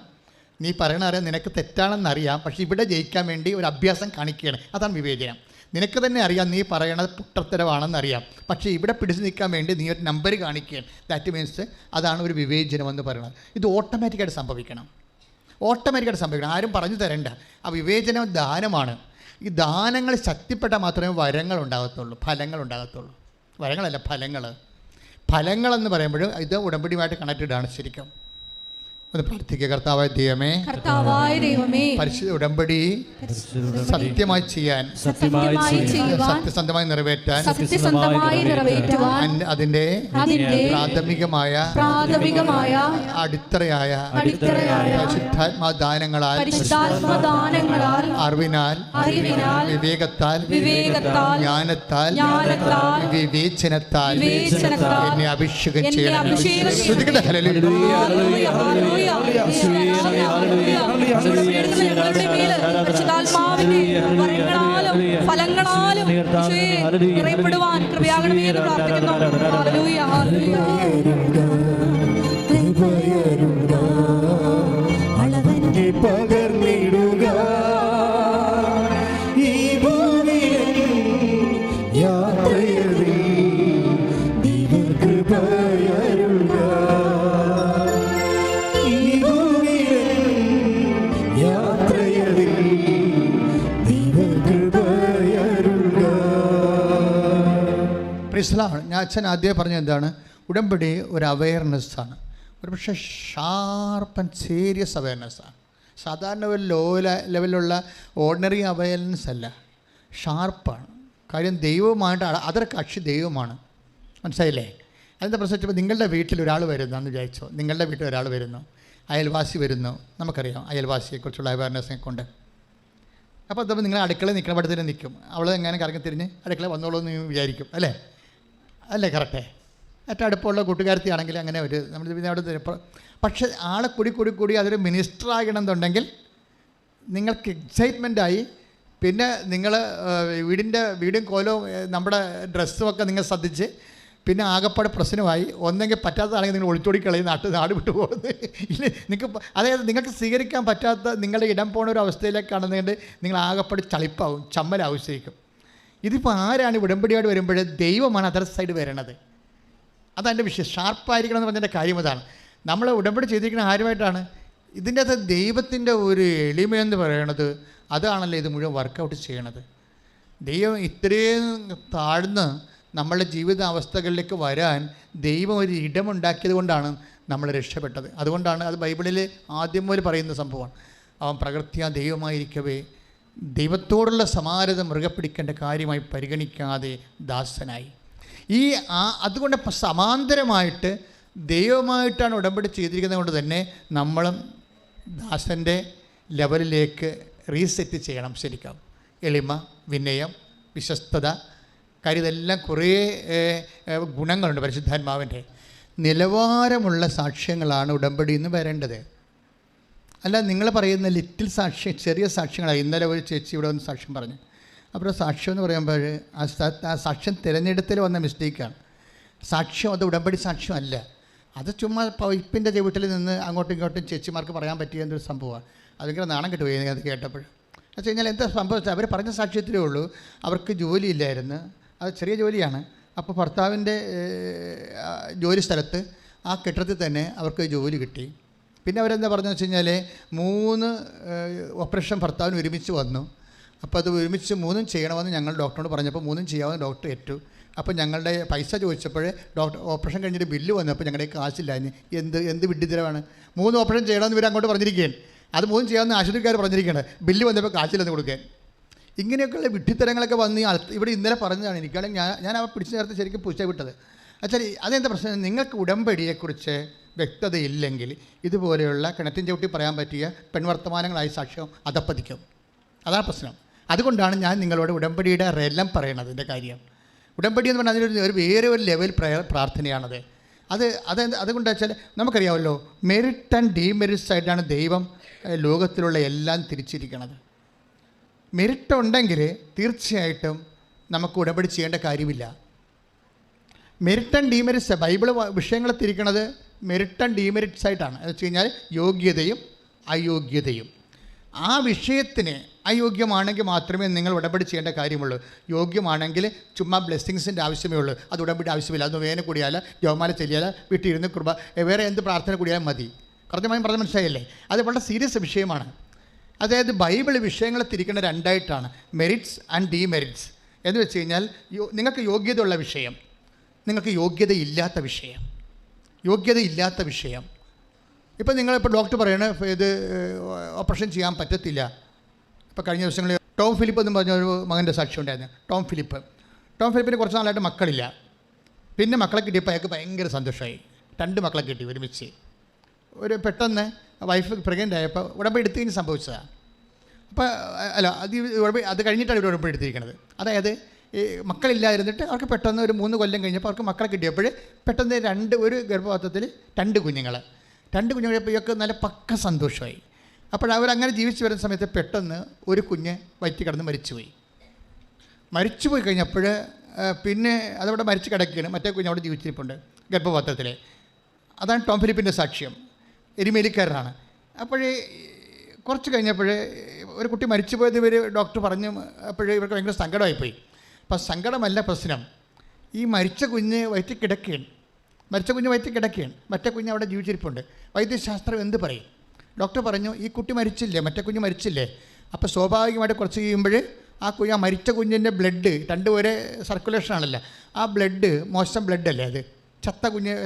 നീ പറയണറിയാം, നിനക്ക് തെറ്റാണെന്നറിയാം, പക്ഷേ ഇവിടെ ജയിക്കാൻ വേണ്ടി ഒരു അഭ്യാസം കാണിക്കുകയാണ്. അതാണ് വിവേചനം. നിനക്ക് തന്നെ അറിയാം നീ പറയണത് പുട്ടത്തരമാണെന്നറിയാം, പക്ഷേ ഇവിടെ പിടിച്ചു നിൽക്കാൻ വേണ്ടി നീ ഒരു നമ്പർ കാണിക്കുകയാണ്. ദാറ്റ് മീൻസ് അതാണ് ഒരു വിവേചനം എന്ന് പറയുന്നത്. ഇത് ഓട്ടോമാറ്റിക്കായിട്ട് സംഭവിക്കണം. ആരും പറഞ്ഞു തരണ്ട. ആ വിവേചനം ദാനമാണ്. ഈ ദാനങ്ങൾ ശക്തിപ്പെട്ടാൽ മാത്രമേ ഫലങ്ങൾ ഉണ്ടാകത്തുള്ളൂ. വരങ്ങളല്ല, ഫലങ്ങളെന്ന് പറയുമ്പോഴും ഇത് ഉടമ്പടിയുമായിട്ട് കണക്റ്റഡ് ആണ്. ശരിക്കും ഒന്ന് പ്രാർത്ഥിക്കുക. കർത്താവായ ദൈവമേ, പരിശുദ്ധ ഉടമ്പടി സത്യമായി ചെയ്യാൻ, സത്യസന്ധമായി നിറവേറ്റാൻ അതിന്റെ പ്രാഥമികമായ അടിത്തറയായ പരിശുദ്ധാത്മദാനങ്ങളാൽ, അറിവിനാൽ, വിവേകത്താൽ, ജ്ഞാനത്താൽ, വിവേചനത്താൽ എന്നെ അഭിഷേകം ചെയ്യണം. ഫലങ്ങളാലും നിറയപ്പെടുവാൻ കൃപയാകണമേ എന്ന് പ്രാർത്ഥിക്കുന്നു. Hallelujah, hallelujah. അളവന്റെ പകർന്നിടുക ഈ ഭൂമിയിൽ യാത്രയിൽ ദൈവകൃപയരുക. ഈ ഭൂമിയിൽ യാത്രയിൽ ദൈവകൃപയരുക. പ്രിസ്ലാമാണ്. ഞാൻ അച്ഛൻ ആദ്യം പറഞ്ഞത് എന്താണ്? ഉടമ്പടി ഒരു അവയർനെസ്സാണ്. ഒരു പക്ഷേ ഷാർപ്പ് ആൻഡ് സീരിയസ് അവയർനെസ്സാണ്. സാധാരണ ഒരു ലോ ലെവലിലുള്ള ഓർഡിനറി അവയർനെസ് അല്ല, ഷാർപ്പാണ്. കാര്യം ദൈവവുമായിട്ട് അതൊരു കക്ഷി ദൈവമാണ്. മനസ്സിലായില്ലേ? അതിൻ്റെ പ്രശ്നം വെച്ചപ്പോൾ നിങ്ങളുടെ വീട്ടിൽ ഒരാൾ വരുന്നതെന്ന് വിചാരിച്ചോ. നിങ്ങളുടെ വീട്ടിൽ ഒരാൾ വരുന്നു, അയൽവാസി വരുന്നു. നമുക്കറിയാം അയൽവാസിയെക്കുറിച്ചുള്ള അവയർനെസ്സിനെ കൊണ്ട്. അപ്പോൾ അതപ്പോൾ നിങ്ങൾ അടുക്കളയിൽ നിൽക്കുന്ന പടത്തിന് നിൽക്കും. അവൾ എങ്ങനെ കറങ്ങി തിരിഞ്ഞ് അടുക്കള വന്നോളൂ എന്ന് വിചാരിക്കും. അല്ലേ കറക്റ്റേ? ഏറ്റവും അടുപ്പമുള്ള കൂട്ടുകാരത്തിയാണെങ്കിൽ അങ്ങനെ ഒരു നമ്മൾ പിന്നെ അവിടെ. പക്ഷേ ആളെ കൂടി അതൊരു മിനിസ്റ്റർ ആകണമെന്നുണ്ടെങ്കിൽ നിങ്ങൾക്ക് എക്സൈറ്റ്മെൻറ്റായി. പിന്നെ നിങ്ങൾ വീടും കോലവും നമ്മുടെ ഡ്രസ്സും ഒക്കെ നിങ്ങൾ ശ്രദ്ധിച്ച് പിന്നെ ആകപ്പാട് പ്രശ്നമായി. ഒന്നെങ്കിൽ പറ്റാത്തതാണെങ്കിൽ നിങ്ങൾ ഒളിച്ചോടി കളയും, നാട് വിട്ടു പോകുന്നത്. ഇല്ല, അതായത് നിങ്ങൾക്ക് സ്വീകരിക്കാൻ പറ്റാത്ത നിങ്ങളുടെ ഇടം പോണ ഒരു അവസ്ഥയിലേക്കാണെന്നുകൊണ്ട് നിങ്ങൾ ആകപ്പാട് ചളിപ്പാവും, ചമ്മലാവും ശരിക്കും. ഇതിപ്പോൾ ആരാണ് ഉടമ്പടിയോട് വരുമ്പോൾ? ദൈവമാണ് അതർ സൈഡ് വരണത്. അതെൻ്റെ വിഷയം. ഷാർപ്പായിരിക്കണം എന്ന് പറഞ്ഞതിൻ്റെ കാര്യം അതാണ്. നമ്മൾ ഉടമ്പടി ചെയ്തിരിക്കുന്ന ആരുമായിട്ടാണ്? ഇതിൻ്റെ അകത്ത് ദൈവത്തിൻ്റെ ഒരു എളിമയെന്ന് പറയണത് അതാണല്ലോ ഇത് മുഴുവൻ വർക്കൗട്ട് ചെയ്യണത്. ദൈവം ഇത്രയും താഴ്ന്ന് നമ്മളുടെ ജീവിത അവസ്ഥകളിലേക്ക് വരാൻ ദൈവം ഒരു ഇടമുണ്ടാക്കിയത് കൊണ്ടാണ് നമ്മൾ രക്ഷപ്പെട്ടത്. അതുകൊണ്ടാണ് അത് ബൈബിളിൽ ആദ്യം മുതൽ പറയുന്ന സംഭവമാണ്. അവൻ പ്രകൃത്യാ ദൈവമായിരിക്കവേ ദൈവത്തോടുള്ള സമാനത മുറുകെ പിടിക്കേണ്ട കാര്യമായി പരിഗണിക്കാതെ ദാസനായി. അതുകൊണ്ട് സമാന്തരമായിട്ട് ദൈവമായിട്ടാണ് ഉടമ്പടി ചെയ്തിരിക്കുന്നത് കൊണ്ട് തന്നെ നമ്മളും ദാസൻ്റെ ലെവലിലേക്ക് റീസെറ്റ് ചെയ്യണം. ശരിക്കും എളിമ, വിനയം, വിശ്വസ്തത, കാര്യം ഇതെല്ലാം കുറേ ഗുണങ്ങളുണ്ട്. പരിശുദ്ധാത്മാവിൻ്റെ നിലവാരമുള്ള സാക്ഷ്യങ്ങളാണ് ഉടമ്പടിയിൽ നിന്ന് വരേണ്ടത്. അല്ല നിങ്ങൾ പറയുന്ന ലിറ്റിൽ സാക്ഷ്യം, ചെറിയ സാക്ഷ്യങ്ങളാണ്. ഇന്നലെ ഒരു ചേച്ചി ഇവിടെ വന്ന് സാക്ഷ്യം പറഞ്ഞു. അപ്പോൾ സാക്ഷ്യം എന്ന് പറയുമ്പോൾ ആ സാക്ഷ്യം തിരഞ്ഞെടുത്തിൽ വന്ന മിസ്റ്റേക്കാണ്. സാക്ഷ്യം അത് ഉടമ്പടി സാക്ഷ്യമല്ല. അത് ചുമ്മാ പൈപ്പിൻ്റെ ചവിട്ടിൽ നിന്ന് അങ്ങോട്ടും ഇങ്ങോട്ടും ചേച്ചിമാർക്ക് പറയാൻ പറ്റിയ എന്തൊരു സംഭവമാണ്. അതിങ്ങനെ നാണം കിട്ടുപോയി അത് കേട്ടപ്പോൾ. എന്ന് വെച്ച് കഴിഞ്ഞാൽ എന്താ സംഭവിച്ചത്? അവർ പറഞ്ഞ സാക്ഷ്യത്തിലേ ഉള്ളൂ. അവർക്ക് ജോലിയില്ലായിരുന്നു, അത് ചെറിയ ജോലിയാണ്. അപ്പോൾ ഭർത്താവിൻ്റെ ജോലി സ്ഥലത്ത് ആ കെട്ടിടത്തിൽ തന്നെ അവർക്ക് ജോലി കിട്ടി. പിന്നെ അവരെന്താ പറഞ്ഞതെന്ന് വെച്ച് കഴിഞ്ഞാൽ 3 ഓപ്പറേഷൻ ഭർത്താവിന് ഒരുമിച്ച് വന്നു. അപ്പോൾ അത് ഒരുമിച്ച് 3 ചെയ്യണമെന്ന് ഞങ്ങൾ ഡോക്ടറോട് പറഞ്ഞപ്പോൾ 3 ചെയ്യാമെന്ന് ഡോക്ടർ ഏറ്റു. അപ്പോൾ ഞങ്ങളുടെ പൈസ ചോദിച്ചപ്പോൾ ഡോക്ടർ ഓപ്പറേഷൻ കഴിഞ്ഞിട്ട് ബില്ല് വന്നപ്പോൾ ഞങ്ങളുടെ കാശില്ല. എന്ത് വിഡ്ഢിത്തരമാണ്. 3 ഓപ്പറേഷൻ ചെയ്യണമെന്ന് ഇവർ അങ്ങോട്ട് പറഞ്ഞിരിക്കുകയാണ്. അത് 3 ചെയ്യാമെന്ന് ആശുപത്രിക്കാർ പറഞ്ഞിരിക്കുകയാണ്. ബില്ല് വന്നപ്പോൾ കാശില്ലെന്ന് കൊടുക്കാൻ. ഇങ്ങനെയൊക്കെയുള്ള വിഡ്ഢിത്തരങ്ങളൊക്കെ വന്ന് ഇവിടെ ഇന്നലെ പറഞ്ഞതാണ്. എനിക്കാണെങ്കിൽ ഞാൻ അവ പിടിച്ചു നേരത്തെ ശരിക്കും പൂച്ച വിട്ടത്. അച്ഛാ അതെന്താ പ്രശ്നം? നിങ്ങൾക്ക് ഉടമ്പടിയെക്കുറിച്ച് വ്യക്തതയില്ലെങ്കിൽ ഇതുപോലെയുള്ള കിണറ്റിൻ ചവിട്ടി പറയാൻ പറ്റിയ പെൺവർത്തമാനങ്ങളായി സാക്ഷ്യം അതപ്പതിക്കും. അതാണ് പ്രശ്നം. അതുകൊണ്ടാണ് ഞാൻ നിങ്ങളോട് ഉടമ്പടിയുടെ റെലം പറയണത്. ഇതിൻ്റെ കാര്യം ഉടമ്പടി എന്ന് പറഞ്ഞാൽ അതിനൊരു വേറെ ഒരു ലെവൽ പ്രാർത്ഥനയാണത്. അതുകൊണ്ട് വെച്ചാൽ നമുക്കറിയാമല്ലോ, മെറിറ്റ് ആൻഡ് ഡീമെറിറ്റ്സ് ആയിട്ടാണ് ദൈവം ലോകത്തിലുള്ള എല്ലാം തിരിച്ചിരിക്കുന്നത്. മെറിറ്റ് ഉണ്ടെങ്കിൽ തീർച്ചയായിട്ടും നമുക്ക് ഉടമ്പടി ചെയ്യേണ്ട കാര്യമില്ല. മെറിറ്റ് ആൻഡ് ഡീമെറിറ്റ്സ് ബൈബിൾ വിഷയങ്ങളെ തിരിക്കുന്നത് മെറിറ്റ് ആൻഡ് ഡീമെറിറ്റ്സ് ആയിട്ടാണ്. എന്ന് വെച്ച് കഴിഞ്ഞാൽ യോഗ്യതയും അയോഗ്യതയും. ആ വിഷയത്തിന് അയോഗ്യമാണെങ്കിൽ മാത്രമേ നിങ്ങൾ ഉടമ്പടി ചെയ്യേണ്ട കാര്യമുള്ളൂ. യോഗ്യമാണെങ്കിൽ ചുമ്മാ ബ്ലെസ്സിങ്സിൻ്റെ ആവശ്യമേ ഉള്ളൂ. അത് ഉടമ്പടി ആവശ്യമില്ല. അത് വേന കൂടിയാൽ, ജവമാല ചെല്ലിയാൽ, വീട്ടിലിരുന്ന് വേറെ എന്ത് പ്രാർത്ഥന കൂടിയാൽ മതി. കൃത്യമായും പറഞ്ഞ മനസ്സിലായില്ലേ? അത് വളരെ സീരിയസ് വിഷയമാണ്. അതായത് ബൈബിൾ വിഷയങ്ങളെ തിരിക്കുന്ന 2 ആയിട്ടാണ്, മെറിറ്റ്സ് ആൻഡ് ഡീമെറിറ്റ്സ്. എന്ന് വെച്ച് കഴിഞ്ഞാൽ നിങ്ങൾക്ക് യോഗ്യതയുള്ള വിഷയം, നിങ്ങൾക്ക് യോഗ്യതയില്ലാത്ത വിഷയം. ഇപ്പോൾ നിങ്ങളിപ്പോൾ ഡോക്ടർ പറയണേ ഇത് ഓപ്പറേഷൻ ചെയ്യാൻ പറ്റത്തില്ല. ഇപ്പോൾ കഴിഞ്ഞ ദിവസങ്ങളിൽ ടോം ഫിലിപ്പ് എന്ന് പറഞ്ഞൊരു മകൻ്റെ സാക്ഷ്യം ഉണ്ടായിരുന്നു. ടോം ഫിലിപ്പിന് കുറച്ച് നാളായിട്ട് മക്കളില്ല. പിന്നെ മക്കളെ കിട്ടിയപ്പോൾ അയാൾക്ക് ഭയങ്കര സന്തോഷമായി. 2 മക്കളെ കിട്ടി ഒരുമിച്ച്. പെട്ടെന്ന് വൈഫ് പ്രഗ്നൻ്റ് ആയപ്പോൾ ഉടമ്പടി എടുത്ത് കഴിഞ്ഞ് സംഭവിച്ചതാണ്. അപ്പോൾ അത് കഴിഞ്ഞിട്ടാണ് ഇവർ ഉടമ്പടി എടുത്തിരിക്കുന്നത്. അതായത് ഈ മക്കളില്ലായിരുന്നിട്ട് അവർക്ക് പെട്ടെന്ന് ഒരു 3 കൊല്ലം കഴിഞ്ഞപ്പോൾ അവർക്ക് മക്കളെ കിട്ടിയപ്പോൾ പെട്ടെന്ന് ഒരു ഗർഭപാത്രത്തിൽ 2 കുഞ്ഞുങ്ങൾ ഇവർക്ക് നല്ല പക്ക സന്തോഷമായി. അപ്പോഴവരങ്ങനെ ജീവിച്ച് വരുന്ന സമയത്ത് പെട്ടെന്ന് ഒരു കുഞ്ഞ് വയറ്റിൽ കിടന്ന് മരിച്ചുപോയി കഴിഞ്ഞപ്പോൾ പിന്നെ അതവിടെ മരിച്ച് കിടക്കുകയാണ്. മറ്റേ കുഞ്ഞ് അവിടെ ജീവിച്ചിരിപ്പുണ്ട് ഗർഭപാത്രത്തിൽ. അതാണ് ടോം ഫിലിപ്പിൻ്റെ സാക്ഷ്യം. എരുമേലിക്കാരനാണ്. അപ്പോഴേ കുറച്ച് കഴിഞ്ഞപ്പോൾ ഒരു കുട്ടി മരിച്ചു പോയത് ഡോക്ടർ പറഞ്ഞു. അപ്പോഴേ ഇവർക്ക് ഭയങ്കര സങ്കടമായിപ്പോയി. അപ്പം സങ്കടമല്ല പ്രശ്നം, ഈ മരിച്ച കുഞ്ഞ് വയറ്റിൽ കിടക്കുകയാണ്. മറ്റേ കുഞ്ഞ് അവിടെ ജീവിച്ചിരിപ്പുണ്ട്. വൈദ്യശാസ്ത്രം എന്ത് പറയും? ഡോക്ടർ പറഞ്ഞു, ഈ കുട്ടി മരിച്ചില്ലേ, മറ്റേ കുഞ്ഞ് മരിച്ചില്ലേ. അപ്പോൾ സ്വാഭാവികമായിട്ട് കുറച്ച് കഴിയുമ്പോൾ ആ മരിച്ച കുഞ്ഞിൻ്റെ ബ്ലഡ് 2 ഒരേ സർക്കുലേഷനാണല്ലോ. ആ ബ്ലഡ് മോശം ബ്ലഡല്ലേ, അത്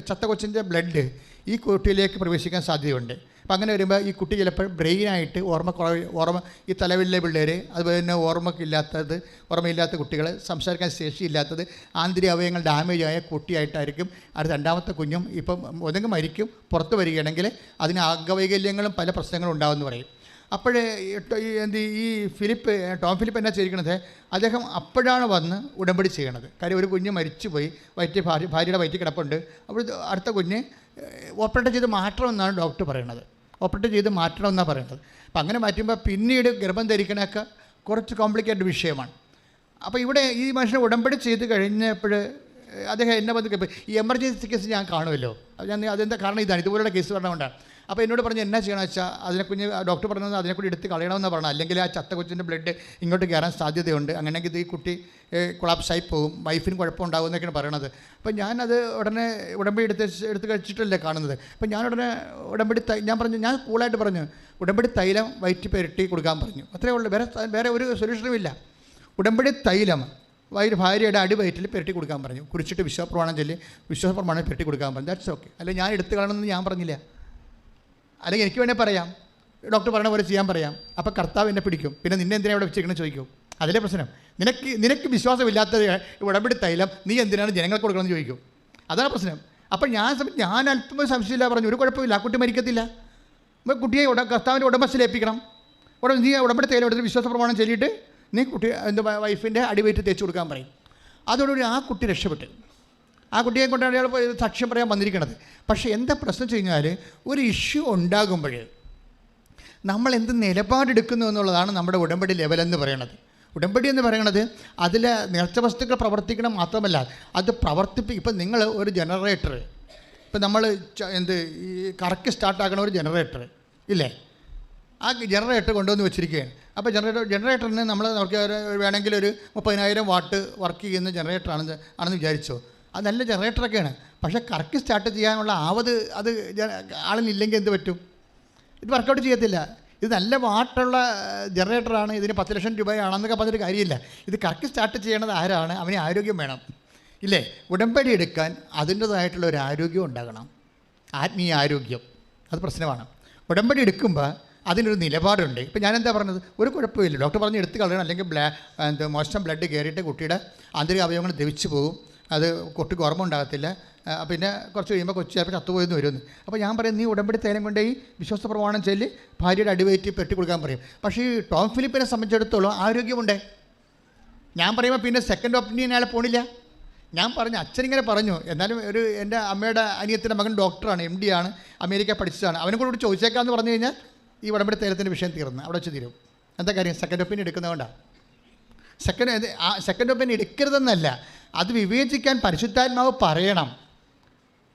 ചത്ത കൊച്ചിൻ്റെ ബ്ലഡ് ഈ കുട്ടിയിലേക്ക് പ്രവേശിക്കാൻ സാധ്യതയുണ്ട്. അപ്പം അങ്ങനെ വരുമ്പോൾ ഈ കുട്ടി ചിലപ്പോൾ ബ്രെയിനായിട്ട് ഓർമ്മ ഈ തലവിലെ പിള്ളേർ, അതുപോലെ തന്നെ ഓർമ്മയില്ലാത്ത കുട്ടികൾ, സംസാരിക്കാൻ ശേഷിയില്ലാത്തത്, ആന്തരിക അവയവങ്ങൾ ഡാമേജ് ആയ കുട്ടിയായിട്ടായിരിക്കും അടുത്ത 2ാമത്തെ കുഞ്ഞും ഇപ്പം ഒന്നെങ്കിൽ മരിക്കും. പുറത്ത് വരികയാണെങ്കിൽ അതിന് അംഗവൈകല്യങ്ങളും പല പ്രശ്നങ്ങളും ഉണ്ടാകുമെന്ന് പറയും. അപ്പോഴേ ഈ ടോം ഫിലിപ്പ് എന്നാ ചെയ്തിരിക്കണത്, അദ്ദേഹം അപ്പോഴാണ് വന്ന് ഉടമ്പടി ചെയ്യണത്. കാര്യം ഒരു കുഞ്ഞ് മരിച്ചുപോയി, ഭാര്യയുടെ വയറ്റിൽ കിടപ്പുണ്ട്. അപ്പോൾ അടുത്ത കുഞ്ഞ് ഓപ്പറേറ്റ് ചെയ്ത് മാറ്റണമെന്നാണ് ഡോക്ടർ പറയണത്. അപ്പം അങ്ങനെ മാറ്റുമ്പോൾ പിന്നീട് ഗർഭം ധരിക്കണമൊക്കെ കുറച്ച് കോംപ്ലിക്കേറ്റഡ് വിഷയമാണ്. അപ്പോൾ ഇവിടെ ഈ മനുഷ്യനെ ഉടമ്പടി ചെയ്ത് കഴിഞ്ഞപ്പോൾ അദ്ദേഹം എന്നെ വന്ന് ഈ എമർജൻസി കേസ് ഞാൻ കാണുമല്ലോ. അതെന്താ കാരണം ഇതാണ്, ഇതുപോലുള്ള കേസ് പറഞ്ഞുകൊണ്ടാണ്. അപ്പോൾ എന്നോട് പറഞ്ഞ് എന്നാ ചെയ്യണമെന്ന് വെച്ചാൽ അതിനെക്കുഞ്ഞ് ഡോക്ടർ പറഞ്ഞത് അതിനെക്കൂടി എടുത്ത് കളയണമെന്ന് പറഞ്ഞത്, അല്ലെങ്കിൽ ആ ചത്ത കൊച്ചിൻ്റെ ബ്ലഡ് ഇങ്ങോട്ട് കയറാൻ സാധ്യതയുണ്ട്. അങ്ങനെയെങ്കിൽ ഈ കുട്ടി കൊളാപ്സായി പോകും, വൈഫിന് കുഴപ്പമുണ്ടാകും എന്നൊക്കെയാണ് പറയണത്. അപ്പം ഞാനത് ഉടനെ ഉടമ്പടി എടുത്ത് കഴിച്ചിട്ടല്ലേ കാണുന്നത്. അപ്പം ഞാൻ ഉടനെ ഞാൻ കൂളായിട്ട് പറഞ്ഞു, ഉടമ്പടി തൈലം വയറ്റി പുരട്ടി കൊടുക്കാൻ പറഞ്ഞു. അത്രയേ ഉള്ളൂ, വേറെ ഒരു സൊല്യൂഷനും ഇല്ല. ഉടമ്പടി തൈലം ഭാര്യയുടെ അടിവയറ്റിൽ പുരട്ടി കൊടുക്കാൻ പറഞ്ഞു. കുറിച്ചിട്ട് വിശ്വാസപ്രമാണം പുരട്ടി കൊടുക്കാൻ പറഞ്ഞു. That's okay. അല്ലെങ്കിൽ ഞാൻ എടുത്ത് കളയണമെന്ന് ഞാൻ പറഞ്ഞില്ല. അല്ലെങ്കിൽ എനിക്ക് വേണേൽ പറയാം, ഡോക്ടർ പറഞ്ഞ പോലെ ചെയ്യാൻ പറയാം. അപ്പോൾ കർത്താവ് എന്നെ പിടിക്കും. പിന്നെ നിന്നെ എന്തിനാണ് ഇവിടെ വെച്ചിരിക്കണം ചോദിക്കും. അതിലെ പ്രശ്നം. നിനക്ക് വിശ്വാസമില്ലാത്ത ഉടമ്പടി തൈലം നീ എന്തിനാണ് ജനങ്ങൾക്ക് കൊടുക്കണമെന്ന് ചോദിക്കും. അതാണ് പ്രശ്നം. അപ്പോൾ ഞാൻ അല്പം സംശയമില്ല പറഞ്ഞു, ഒരു കുഴപ്പമില്ല, ആ കുട്ടി മരിക്കത്തില്ല. കുട്ടിയെ കർത്താവിൻ്റെ ഉടമസ്ഥയിലേൽപ്പിക്കണം. നീ ഉടമ്പടി തൈലം എടുത്ത് വിശ്വാസ പ്രമാണം ചൊല്ലിയിട്ട് നീ വൈഫിൻ്റെ അടിവയറ്റ് തേച്ച് കൊടുക്കാൻ പറയും. അതോടുകൂടി ആ കുട്ടി രക്ഷപ്പെട്ട്. ആ കുട്ടിയെ കൊണ്ടാണ് അയാൾ സാക്ഷ്യം പറയാൻ വന്നിരിക്കുന്നത്. പക്ഷേ എന്താ പ്രശ്നം വെച്ച് കഴിഞ്ഞാൽ, ഒരു ഇഷ്യൂ ഉണ്ടാകുമ്പോൾ നമ്മൾ എന്ത് നിലപാടെടുക്കുന്നു എന്നുള്ളതാണ് നമ്മുടെ ഉടമ്പടി ലെവലെന്ന് പറയണത്. ഉടമ്പടി എന്ന് പറയണത് അതിൽ നേർച്ച വസ്തുക്കൾ പ്രവർത്തിക്കണം മാത്രമല്ല, അത് ഇപ്പം നിങ്ങൾ ഒരു ജനറേറ്റർ, ഇപ്പം നമ്മൾ ഈ കറക്ക് സ്റ്റാർട്ടാക്കണ ഒരു ജനറേറ്റർ ഇല്ലേ, ആ ജനറേറ്റർ കൊണ്ടുവന്ന് വെച്ചിരിക്കുകയാണ്. അപ്പോൾ ജനറേറ്ററിന് നമുക്ക് വേണമെങ്കിൽ ഒരു 30,000 വാട്ട് വർക്ക് ചെയ്യുന്ന ജനറേറ്ററാണെന്ന് വിചാരിച്ചോ. അത് നല്ല ജനറേറ്ററൊക്കെയാണ്. പക്ഷേ കറക്റ്റ് സ്റ്റാർട്ട് ചെയ്യാനുള്ള അത് ആളിനില്ലെങ്കിൽ എന്ത് പറ്റും? ഇത് വർക്കൗട്ട് ചെയ്യത്തില്ല. ഇത് നല്ല വാട്ടുള്ള ജനറേറ്ററാണ്, ഇതിന് 10 ലക്ഷം രൂപയാണെന്നൊക്കെ പറഞ്ഞിട്ട് കാര്യമില്ല. ഇത് കറക്റ്റ് സ്റ്റാർട്ട് ചെയ്യണത് ആരാണ്? അവന് ആരോഗ്യം വേണം. ഇല്ലേ? ഉടമ്പടി എടുക്കാൻ അതിൻ്റേതായിട്ടുള്ള ഒരു ആരോഗ്യം ഉണ്ടാകണം, ആത്മീയ ആരോഗ്യം. അത് പ്രശ്നമാണ്. ഉടമ്പടി എടുക്കുമ്പോൾ അതിനൊരു നിലപാടുണ്ട്. ഇപ്പം ഞാനെന്താ പറഞ്ഞത്, ഒരു കുഴപ്പമില്ല, ഡോക്ടർ പറഞ്ഞ് എടുത്ത് കളയണം, അല്ലെങ്കിൽ മോശം ബ്ലഡ് കയറിയിട്ട് കുട്ടിയുടെ ആന്തരിക അവയവങ്ങൾ ദ്രവിച്ചു പോകും, അത് കുട്ടിക്ക് ഓർമ്മ ഉണ്ടാകത്തില്ല, പിന്നെ കുറച്ച് കഴിയുമ്പോൾ കൊച്ചു ചിലപ്പോൾ ചത്തുപോയെന്ന് വരുമെന്ന്. അപ്പോൾ ഞാൻ പറയും, നീ ഉടമ്പടി തേനം കൊണ്ട് ഈ വിശ്വാസ പ്രമാണം ചൊല്ലി ഭാര്യയുടെ അടിവയറ്റി പെട്ടി കൊടുക്കാൻ പറയും. പക്ഷേ ഈ ടോം ഫിലിപ്പിനെ സംബന്ധിച്ചിടത്തോളം ആരോഗ്യമുണ്ട്. ഞാൻ പറയുമ്പോൾ പിന്നെ സെക്കൻഡ് ഒപ്പീനിയൻ അയാളെ പോണില്ല. ഞാൻ പറഞ്ഞു, അച്ഛനിങ്ങനെ പറഞ്ഞു, എന്നാലും എൻ്റെ അമ്മയുടെ അനിയത്തിൻ്റെ മകൻ ഡോക്ടറാണ്, MD ആണ്, അമേരിക്ക പഠിച്ചതാണ്, അവനും കൂടെ ചോദിച്ചേക്കാമെന്ന് പറഞ്ഞു കഴിഞ്ഞാൽ ഈ ഉടമ്പടി തേലത്തിൻ്റെ വിഷയം തീർന്ന് അവിടെ വെച്ച് തീരും. എന്താ കാര്യം? സെക്കൻഡ് ഒപ്പീനിയൻ എടുക്കുന്നതുകൊണ്ടാണ്. സെക്കൻഡ് ഒപ്പീനിയൻ എടുക്കരുതെന്നല്ല, അത് വിവേചിക്കാൻ പരിശുദ്ധാത്മാവ് പറയണം.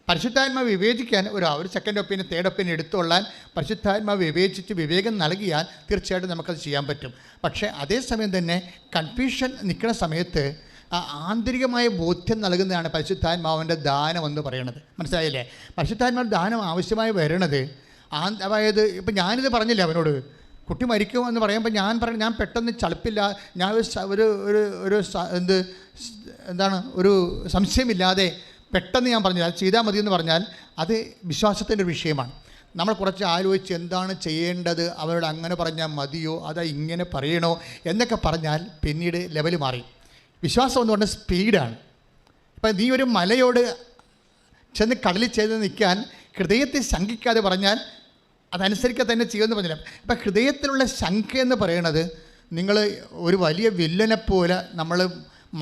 പരിശുദ്ധാത്മാവ് വിവേചിക്കാൻ ഒരു സെക്കൻഡ് ഒപ്പീനിയൻ, തേർഡ് ഒപ്പീനിയൻ എടുത്തുകൊള്ളാൻ പരിശുദ്ധാത്മാവ് വിവേചിച്ച് വിവേകം നൽകിയാൽ തീർച്ചയായിട്ടും നമുക്കത് ചെയ്യാൻ പറ്റും. പക്ഷേ അതേസമയം തന്നെ കൺഫ്യൂഷൻ നിൽക്കുന്ന സമയത്ത് ആന്തരികമായ ബോധ്യം നൽകുന്നതാണ് പരിശുദ്ധാത്മാവിൻ്റെ ദാനം എന്ന് പറയുന്നത്. മനസ്സിലായില്ലേ? പരിശുദ്ധാത്മാവിൻ്റെ ദാനം ആവശ്യമായി വരണത് അതായത് ഇപ്പം ഞാനിത് പറഞ്ഞില്ല അവനോട്, കുട്ടി മരിക്കുമെന്ന് പറയുമ്പോൾ ഞാൻ പെട്ടെന്ന് ചളുപ്പില്ല, ഞാൻ ഒരു സംശയമില്ലാതെ പെട്ടെന്ന് ഞാൻ പറഞ്ഞില്ല, അത് ചെയ്താൽ മതി എന്ന് പറഞ്ഞാൽ അത് വിശ്വാസത്തിൻ്റെ ഒരു വിഷയമാണ്. നമ്മൾ കുറച്ച് ആലോചിച്ച് എന്താണ് ചെയ്യേണ്ടത്, അവരോട് അങ്ങനെ പറഞ്ഞാൽ മതിയോ അതാ ഇങ്ങനെ പറയണോ എന്നൊക്കെ പറഞ്ഞാൽ പിന്നീട് ലെവൽ മാറി. വിശ്വാസം എന്ന് പറഞ്ഞാൽ സ്പീഡാണ്. ഇപ്പം നീ ഒരു മലയോട് ചെന്ന് കടലിൽ ചെയ്ത് നിൽക്കാൻ ഹൃദയത്തെ ശങ്കിക്കാതെ പറഞ്ഞാൽ അതനുസരിക്കാൻ തന്നെ ചെയ്യുമെന്ന് പറഞ്ഞില്ല. ഇപ്പം ഹൃദയത്തിലുള്ള ശങ്ക എന്ന് പറയുന്നത് നിങ്ങൾ ഒരു വലിയ വില്ലനെപ്പോലെ നമ്മൾ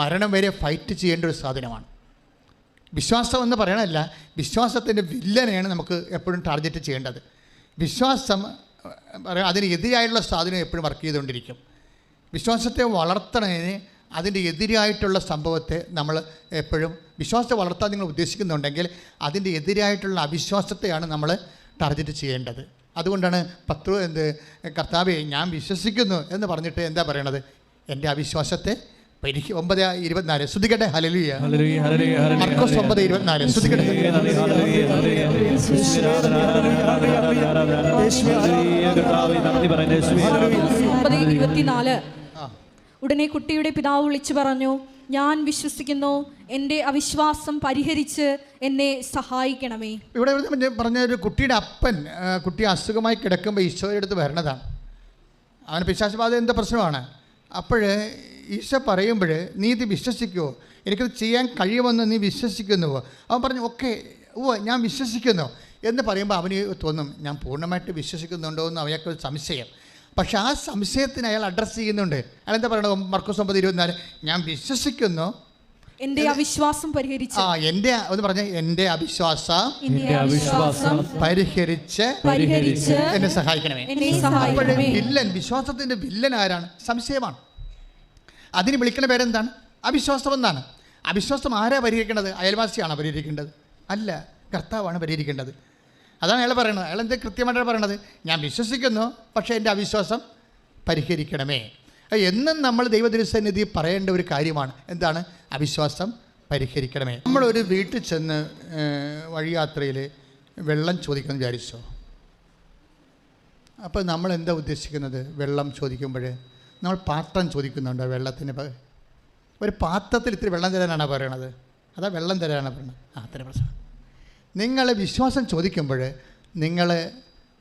മരണം വരെ ഫൈറ്റ് ചെയ്യേണ്ട ഒരു സാധനമാണ്. വിശ്വാസം എന്ന് പറയണമല്ല, വിശ്വാസത്തിൻ്റെ വില്ലനെയാണ് നമുക്ക് എപ്പോഴും ടാർഗറ്റ് ചെയ്യേണ്ടത്. വിശ്വാസം അതിന് എതിരായിട്ടുള്ള സാധനം എപ്പോഴും വർക്ക് ചെയ്തുകൊണ്ടിരിക്കും. വിശ്വാസത്തെ വളർത്തണതിന് അതിൻ്റെ എതിരായിട്ടുള്ള സംഭവത്തെ നമ്മൾ എപ്പോഴും, വിശ്വാസത്തെ വളർത്താൻ നിങ്ങൾ ഉദ്ദേശിക്കുന്നുണ്ടെങ്കിൽ അതിൻ്റെ എതിരായിട്ടുള്ള അവിശ്വാസത്തെയാണ് നമ്മൾ ടാർഗറ്റ് ചെയ്യേണ്ടത്. അതുകൊണ്ടാണ് കർത്താവേ ഞാൻ വിശ്വസിക്കുന്നു എന്ന് പറഞ്ഞിട്ട് എന്താ പറയണത്, എൻ്റെ അവിശ്വാസത്തെ 9:24 ശ്രുതിക്കട്ടെ. ഹല്ലേലൂയ. മർക്കോസ് 9:24 ശ്രുതിക്കട്ടെ. 9:24 ഉടനെ കുട്ടിയുടെ പിതാവ് വിളിച്ചു പറഞ്ഞു, ഞാൻ വിശ്വസിക്കുന്നു, എൻ്റെ അവിശ്വാസം പരിഹരിച്ച് എന്നെ സഹായിക്കണമേ. ഇവിടെ പറഞ്ഞ ഒരു കുട്ടിയുടെ അപ്പൻ കുട്ടി അസുഖമായി കിടക്കുമ്പോൾ ഈശോയുടെ അടുത്ത് വരണതാണ്. അവന് പിശാചബാധ എന്താ പ്രശ്നമാണ്. അപ്പോൾ ഈശോ പറയുമ്പോൾ നീ ഇത് വിശ്വസിക്കുമോ, എനിക്കത് ചെയ്യാൻ കഴിയുമെന്ന് നീ വിശ്വസിക്കുന്നുവോ? അവൻ പറഞ്ഞു ഓക്കെ, ഞാൻ വിശ്വസിക്കുന്നു എന്ന് പറയുമ്പോൾ അവന് തോന്നും ഞാൻ പൂർണ്ണമായിട്ട് വിശ്വസിക്കുന്നുണ്ടോ എന്ന് അവനൊക്കെ സംശയം. പക്ഷെ ആ സംശയത്തിന് അയാൾ അഡ്രസ്സ് ചെയ്യുന്നുണ്ട്. അയാൾ എന്താ പറയണത്? മർക്കോസ് 9:24 ഞാൻ വിശ്വസിക്കുന്നു, എൻ്റെ അവിശ്വാസം പരിഹരിച്ച് ഒന്ന് പറഞ്ഞ എൻ്റെ അവിശ്വാസം പരിഹരിച്ച് എന്നെ സഹായിക്കണമേ. അപ്പോഴേ വില്ലൻ, വിശ്വാസത്തിൻ്റെ വില്ലൻ ആരാണ്? സംശയമാണ്. അതിന് വിളിക്കുന്ന പേരെന്താണ്? അവിശ്വാസം എന്നാണ്. അവിശ്വാസം ആരാ പരിഹരിക്കേണ്ടത്? അയൽവാസിയാണോ പരിഹരിക്കേണ്ടത്? അല്ല, കർത്താവാണ് പരിഹരിക്കേണ്ടത്. അതാണ് അയാൾ പറയണത്. അയാൾ എന്ത് കൃത്യമായിട്ടാണ് പറയണത്? ഞാൻ വിശ്വസിക്കുന്നു, പക്ഷേ എൻ്റെ അവിശ്വാസം പരിഹരിക്കണമേ. എന്നും നമ്മൾ ദൈവതിരുസന്നിധി പറയേണ്ട ഒരു കാര്യമാണ്. എന്താണ്? അവിശ്വാസം പരിഹരിക്കണമേ. നമ്മളൊരു വീട്ടിൽ ചെന്ന് വഴിയാത്രയിൽ വെള്ളം ചോദിക്കുമെന്ന് വിചാരിച്ചോ? അപ്പോൾ നമ്മൾ എന്താ ഉദ്ദേശിക്കുന്നത്? വെള്ളം ചോദിക്കുമ്പോൾ നമ്മൾ പാത്രം ചോദിക്കുന്നുണ്ടോ? വെള്ളത്തിന് ഒരു പാത്രത്തിൽ ഇത്തിരി വെള്ളം തരാനാണ് പറയണത്, അതാ വെള്ളം തരാനാണ് പറയുന്നത്. അത്രയും പ്രശ്നം. നിങ്ങൾ വിശ്വാസം ചോദിക്കുമ്പോൾ നിങ്ങൾ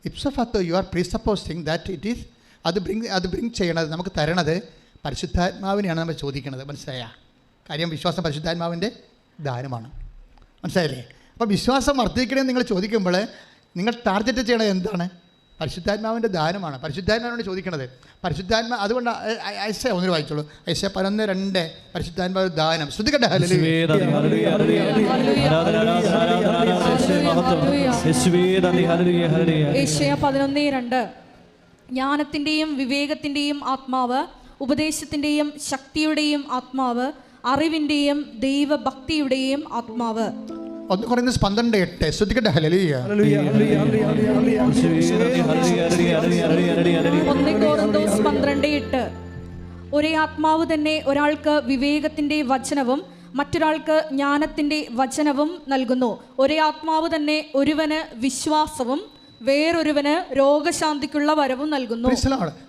ഇപ്സഫാത്തോ you are presupposing that it is അത് ബ്രിങ് ചെയ്യണത്, നമുക്ക് തരണത് പരിശുദ്ധാത്മാവിനെയാണ് നമ്മൾ ചോദിക്കുന്നത്. മനസ്സിലായ കാര്യം? വിശ്വാസം പരിശുദ്ധാത്മാവിൻ്റെ ദാനമാണ്. മനസ്സിലായില്ലേ? അപ്പോൾ വിശ്വാസം വർദ്ധിക്കണമെന്ന് നിങ്ങൾ ചോദിക്കുമ്പോൾ നിങ്ങൾ ടാർഗറ്റ് ചെയ്യണത് എന്താണ്? പരിശുദ്ധാത്മാവിൻ്റെ ദാനമാണ്. പരിശുദ്ധാത്മാവിനോട് ചോദിക്കണത് പരിശുദ്ധാത്മാ. അതുകൊണ്ട് ഐസ ഒന്നിന് വായിച്ചോളൂ. ഐസ 11:2 പരിശുദ്ധാത്മാവ് ദാനം. ശ്രദ്ധിക്കട്ടെ. യെശയ്യാ 11:2 ജ്ഞാനത്തിൻ്റെയും വിവേകത്തിൻ്റെയും ആത്മാവ്, ഉപദേശത്തിൻ്റെയും ശക്തിയുടെയും ആത്മാവ്, അറിവിൻ്റെയും ദൈവഭക്തിയുടെയും ആത്മാവ്. 1 കൊരിന്ത്യർ 12:8 ശ്രദ്ധിക്കട്ടെ. ഹല്ലേലൂയ. 1 കൊരിന്ത്യർ 12:8 ഒരേ ആത്മാവ് തന്നെ ഒരാൾക്ക് വിവേകത്തിൻ്റെ വചനവും മറ്റൊരാൾക്ക് ജ്ഞാനത്തിൻ്റെ വചനവും നൽകുന്നു. ഒരേ ആത്മാവ് തന്നെ ഒരുവന് വിശ്വാസവും വേറൊരുവന് രോഗശാന്തിക്കുള്ള വരവും നൽകുന്നു.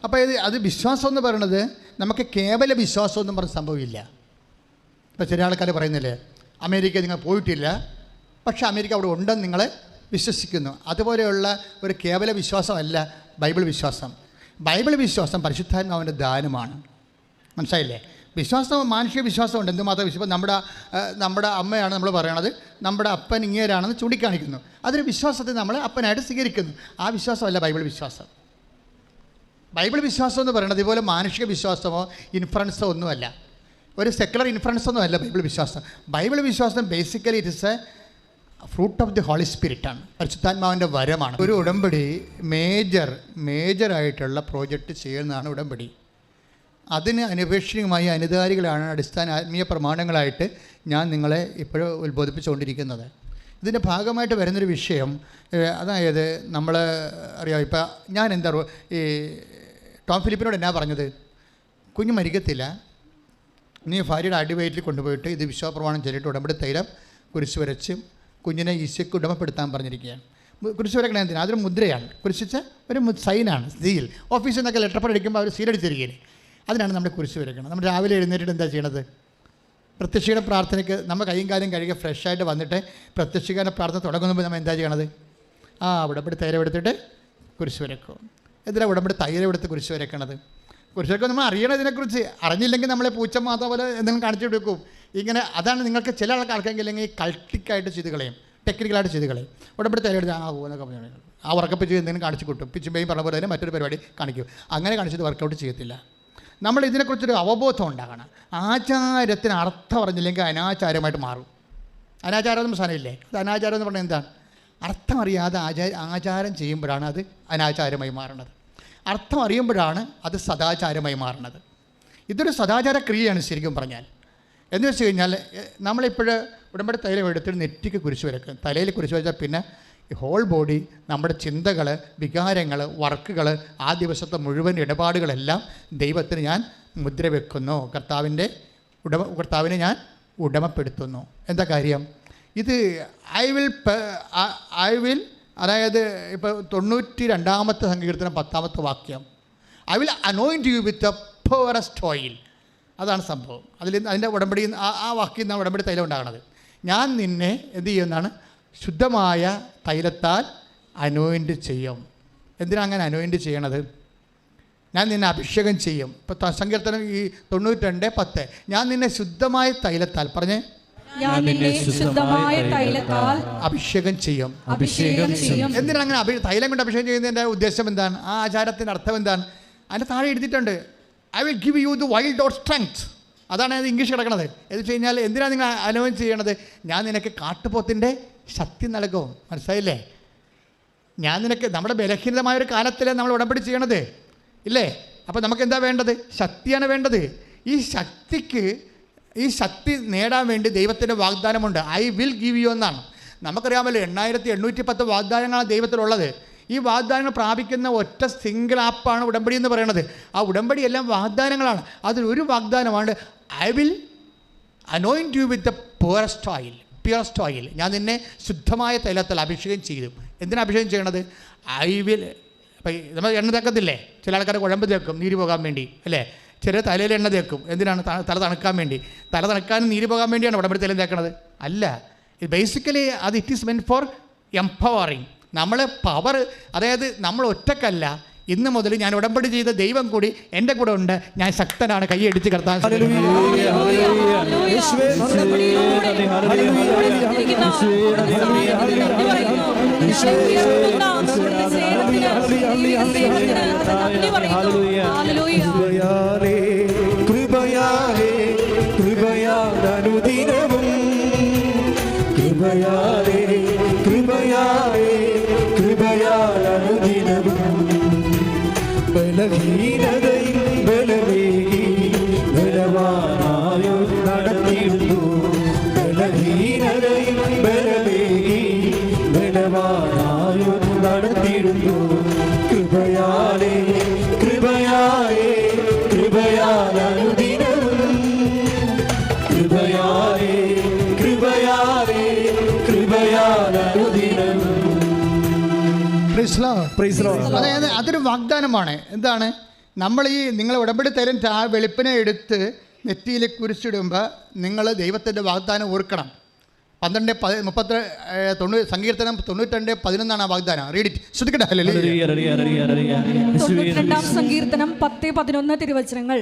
അപ്പോൾ അത് വിശ്വാസം എന്ന് പറയുന്നത് നമുക്ക് കേവല വിശ്വാസം ഒന്നും പറഞ്ഞ സംഭവമില്ല. ഇപ്പോൾ ചില ആൾക്കാർ പറയുന്നില്ലേ, അമേരിക്ക നിങ്ങൾ പോയിട്ടില്ല, പക്ഷേ അമേരിക്ക അവിടെ ഉണ്ടെന്ന് നിങ്ങൾ വിശ്വസിക്കുന്നു. അതുപോലെയുള്ള ഒരു കേവല വിശ്വാസമല്ല ബൈബിൾ വിശ്വാസം. ബൈബിൾ വിശ്വാസം പരിശുദ്ധാത്മാവിൻ്റെ ദാനമാണ്. മനസ്സിലായില്ലേ? വിശ്വാസം, മാനുഷിക വിശ്വാസമുണ്ട്. എന്തുമാത്രം വിശ്വാസം. നമ്മുടെ അമ്മയാണ് നമ്മൾ പറയണത്, നമ്മുടെ അപ്പൻ ഇങ്ങേരാണെന്ന് ചൂണ്ടിക്കാണിക്കുന്നു. അതൊരു വിശ്വാസത്തെ നമ്മൾ അപ്പനായിട്ട് സ്വീകരിക്കുന്നു. ആ വിശ്വാസമല്ല ബൈബിൾ വിശ്വാസം. ബൈബിൾ വിശ്വാസം എന്ന് പറയുന്നത് ഇതുപോലെ മാനുഷിക വിശ്വാസമോ ഇൻഫ്ലുവൻസോ ഒന്നുമല്ല, ഒരു സെക്കുലർ ഇൻഫ്ലുവൻസ് ഒന്നുമല്ല ബൈബിൾ വിശ്വാസം. ബൈബിൾ വിശ്വാസം basically it is a fruit of the holy സ്പിരിറ്റാണ്, പരിശുദ്ധാത്മാവിൻ്റെ വരമാണ്. ഒരു ഉടമ്പടി മേജറായിട്ടുള്ള പ്രോജക്റ്റ് ചെയ്യുന്നതാണ് ഉടമ്പടി. അതിന് അനപേക്ഷിതമായി അനുധാരികളാണ് അടിസ്ഥാന ആത്മീയ പ്രമാണങ്ങളായിട്ട് ഞാൻ നിങ്ങളെ ഇപ്പോഴും ഉത്ബോധിപ്പിച്ചുകൊണ്ടിരിക്കുന്നത്. ഇതിൻ്റെ ഭാഗമായിട്ട് വരുന്നൊരു വിഷയം, അതായത് നമ്മൾ അറിയാം, ഇപ്പം ഞാൻ എന്താ ഈ ടോം ഫിലിപ്പിനോട് എന്നാ പറഞ്ഞത്, കുഞ്ഞ് മരിക്കത്തില്ല, നീ ഭാര്യയുടെ അടിവയറ്റിൽ കൊണ്ടുപോയിട്ട് ഇത് വിശ്വാസപ്രമാണം ചൊല്ലിയിട്ട് ഉടമ്പടി തൈലം കുരിശ് വരച്ച് കുഞ്ഞിനെ ഈശോയ്ക്ക് ഉടമപ്പെടുത്താൻ പറഞ്ഞിരിക്കുകയാണ്. കുരിശ് വരക്കണ എന്തിനാണ്? അതൊരു മുദ്രയാണ്, കുരിശിച്ച ഒരു സൈനാണ്. സീൽ ഓഫീസിൽ നിന്നൊക്കെ ലെറ്റർ പഠിക്കുമ്പോൾ അവർ സീലടിച്ചിരിക്കുകയാണ്. അതിനാണ് നമ്മൾ കുരിശ് വരയ്ക്കണം. നമ്മൾ രാവിലെ എഴുന്നേറ്റിട്ട് എന്താ ചെയ്യണത്? പ്രത്യക്ഷീകരണ പ്രാർത്ഥനയ്ക്ക് നമ്മൾ കൈയും കാലും കഴുകി ഫ്രഷായിട്ട് വന്നിട്ട് പ്രത്യക്ഷീകരണ പ്രാർത്ഥന തുടങ്ങുമ്പോൾ നമ്മൾ എന്താ ചെയ്യണത്? ഉടമ്പടി തൈലം എടുത്തിട്ട് കുരിശ് വരക്കും. എന്തിനാണ് ഉടമ്പടി തൈലം എടുത്ത് കുരിശ് വരക്കണത്? കുരിശൊക്കെ നമ്മൾ അറിയണം. ഇതിനെക്കുറിച്ച് അറിഞ്ഞില്ലെങ്കിൽ നമ്മളെ പൂച്ച മാതാ പോലെ എന്തെങ്കിലും കാണിച്ചു കൊടുക്കും. ഇങ്ങനെ അതാണ് നിങ്ങൾക്ക് ചില ആൾക്കാർക്കെങ്കിൽ കൾട്ടിക്കായിട്ട് ചെയ്ത് കളയും, ടെക്നിക്കലായിട്ട് ചെയ്ത് കളയും. ഉടമ്പടി തൈലം എടുത്ത് പോകുന്നൊക്കെ പറഞ്ഞു ഉറക്കപ്പിച്ച് എന്തെങ്കിലും കാണിച്ചു കിട്ടും. പിച്ചുമ്പയും പറഞ്ഞ പോലെ തന്നെ മറ്റൊരു പരിപാടി കാണിക്കും. അങ്ങനെ കാണിച്ചിട്ട് വർക്കൗട്ട് ചെയ്യത്തില്ല. നമ്മൾ ഇതിനെക്കുറിച്ചൊരു അവബോധം ഉണ്ടാകണം. ആചാരത്തിന് അർത്ഥം അറിഞ്ഞില്ലെങ്കിൽ അനാചാരമായിട്ട് മാറും. അനാചാരം എന്ന സാധനമില്ലേ, അത് അനാചാരം എന്ന് പറഞ്ഞാൽ എന്താണ്? അർത്ഥം അറിയാതെ ആചാരം ചെയ്യുമ്പോഴാണ് അത് അനാചാരമായി മാറുന്നത്. അർത്ഥം അറിയുമ്പോഴാണ് അത് സദാചാരമായി മാറുന്നത്. ഇതൊരു സദാചാര ക്രിയയാണ് ശരിക്കും പറഞ്ഞാൽ. എന്ന് വെച്ച് കഴിഞ്ഞാൽ നമ്മളിപ്പോൾ ഉടമ്പടി തൈലം എടുത്തിട്ട് നെറ്റിക്ക് കുരിശ് വരക്കും. തലയിൽ കുരിശ് വരച്ചാൽ പിന്നെ ഹോൾ ബോഡി, നമ്മുടെ ചിന്തകൾ, വികാരങ്ങൾ, വർക്കുകൾ, ആ ദിവസത്തെ മുഴുവൻ ഇടപാടുകളെല്ലാം ദൈവത്തിന് ഞാൻ മുദ്ര വെക്കുന്നു. കർത്താവിനെ ഞാൻ ഉടമപ്പെടുത്തുന്നു. എന്താ കാര്യം? ഇത് ഐ വിൽ അതായത് ഇപ്പോൾ 92-ാമത്തെ സങ്കീർത്തനം 10-ാമത്തെ വാക്യം, I will anoint you with a purest oil. അതാണ് സംഭവം. അതിൻ്റെ ഉടമ്പടി ആ വാക്യം നിന്നാണ് ഉടമ്പടി തൈലം ഉണ്ടാകുന്നത്. ഞാൻ നിന്നെ എന്ത് ചെയ്യുമെന്നാണ്? ശുദ്ധമായ തൈലത്താൽ അനോയിൻറ്റ് ചെയ്യും. എന്തിനാണ് അങ്ങനെ അനോയിൻറ്റ് ചെയ്യണത്? ഞാൻ നിന്നെ അഭിഷേകം ചെയ്യും. ഇപ്പോൾ സങ്കീർത്തനം ഈ 92:10, ഞാൻ നിന്നെ ശുദ്ധമായ തൈലത്താൽ പറഞ്ഞേ, ഞാൻ നിന്നെ ശുദ്ധമായ തൈലത്താൽ അഭിഷേകം ചെയ്യും. എന്തിനാണ് അങ്ങനെ തൈലം കൊണ്ട് അഭിഷേകം ചെയ്യുന്നതിൻ്റെ ഉദ്ദേശം എന്താണ്? ആ ആചാരത്തിൻ്റെ അർത്ഥം എന്താണ്? അതിൻ്റെ താഴെ എഴുതിയിട്ടുണ്ട്, I will give you the wild of strength. അതാണ് അത് ഇംഗ്ലീഷ് കിടക്കണത്. എന്ന് വെച്ച് കഴിഞ്ഞാൽ എന്തിനാണ് നിങ്ങൾ അനൗൺസ് ചെയ്യണത്? ഞാൻ നിനക്ക് കാട്ടുപോത്തിൻ്റെ ശക്തി നൽകും. മനസ്സിലായില്ലേ? ഞാൻ നിനക്ക്, നമ്മുടെ ബലഹീനതമായൊരു കാലത്തിലാണ് നമ്മൾ ഉടമ്പടി ചെയ്യണത് ഇല്ലേ? അപ്പോൾ നമുക്ക് എന്താ വേണ്ടത്? ശക്തിയാണ് വേണ്ടത്. ഈ ശക്തി നേടാൻ വേണ്ടി ദൈവത്തിൻ്റെ വാഗ്ദാനമുണ്ട്. ഐ വിൽ ഗിവ് യു എന്നാണ്. നമുക്കറിയാമല്ലോ 8810 വാഗ്ദാനങ്ങളാണ് ദൈവത്തിലുള്ളത്. ഈ വാഗ്ദാനങ്ങൾ പ്രാപിക്കുന്ന ഒറ്റ സിംഗിൾ ആപ്പാണ് ഉടമ്പടി എന്ന് പറയുന്നത്. ആ ഉടമ്പടി എല്ലാം വാഗ്ദാനങ്ങളാണ്. അതിലൊരു വാഗ്ദാനമാണ് I will anoint you with the purest oil. ഞാൻ നിന്നെ ശുദ്ധമായ തൈലത്താൽ അഭിഷേകം ചെയ്തു. എന്തിനാണ് അഭിഷേകം ചെയ്യണത്? I will. ഇപ്പം നമ്മൾ എണ്ണ തേക്കത്തില്ലേ? ചില ആൾക്കാർ കുഴമ്പ് തേക്കും നീര് പോകാൻ വേണ്ടി അല്ലേ? ചെറിയ തലയിൽ എണ്ണ തേക്കും. എന്തിനാണ്? തല തണുക്കാൻ വേണ്ടി. തല തണുക്കാനും നീര് പോകാൻ വേണ്ടിയാണ് ഉടമ്പടി തൈലം തേക്കണത് അല്ല. ബേസിക്കലി അത് it is meant four empowering. നമ്മൾ പവർ, അതായത് നമ്മൾ ഒറ്റക്കല്ല. ഇന്ന് മുതൽ ഞാൻ ഉടമ്പടി ചെയ്ത ദൈവം കൂടി എൻ്റെ കൂടെ ഉണ്ട്. ഞാൻ ശക്തനാണ്. കൈയടിച്ച് കർത്താൻ ബലഹീനതയിൽ ബലമേകി ബലവാനായോ നടത്തിയിടുന്നു. ബലഹീനതയിൽ ബലമേകി ബലവാനായോ നടത്തിയിടുന്നു. കൃപയാലേ കൃപയാലേ കൃപയാലനുദിനവും കൃപയാലേ കൃപയാലേ കൃപയാലനുദിനവും. അതായത് അതൊരു വാഗ്ദാനമാണ്. എന്താണ്? നിങ്ങൾ ഉടമ്പടി തൈലം വെളുപ്പിനെ എടുത്ത് നെറ്റിയിൽ കുരിശിടുമ്പോൾ നിങ്ങൾ ദൈവത്തിൻ്റെ വാഗ്ദാനം ഓർക്കണം. സങ്കീർത്തനം 92:11 വാഗ്ദാനം. Read it. ശ്രദ്ധിക്കട്ടെ. ഹല്ലേലൂയ. 92-ാം സങ്കീർത്തനം 10-11 തിരുവചനങ്ങൾ.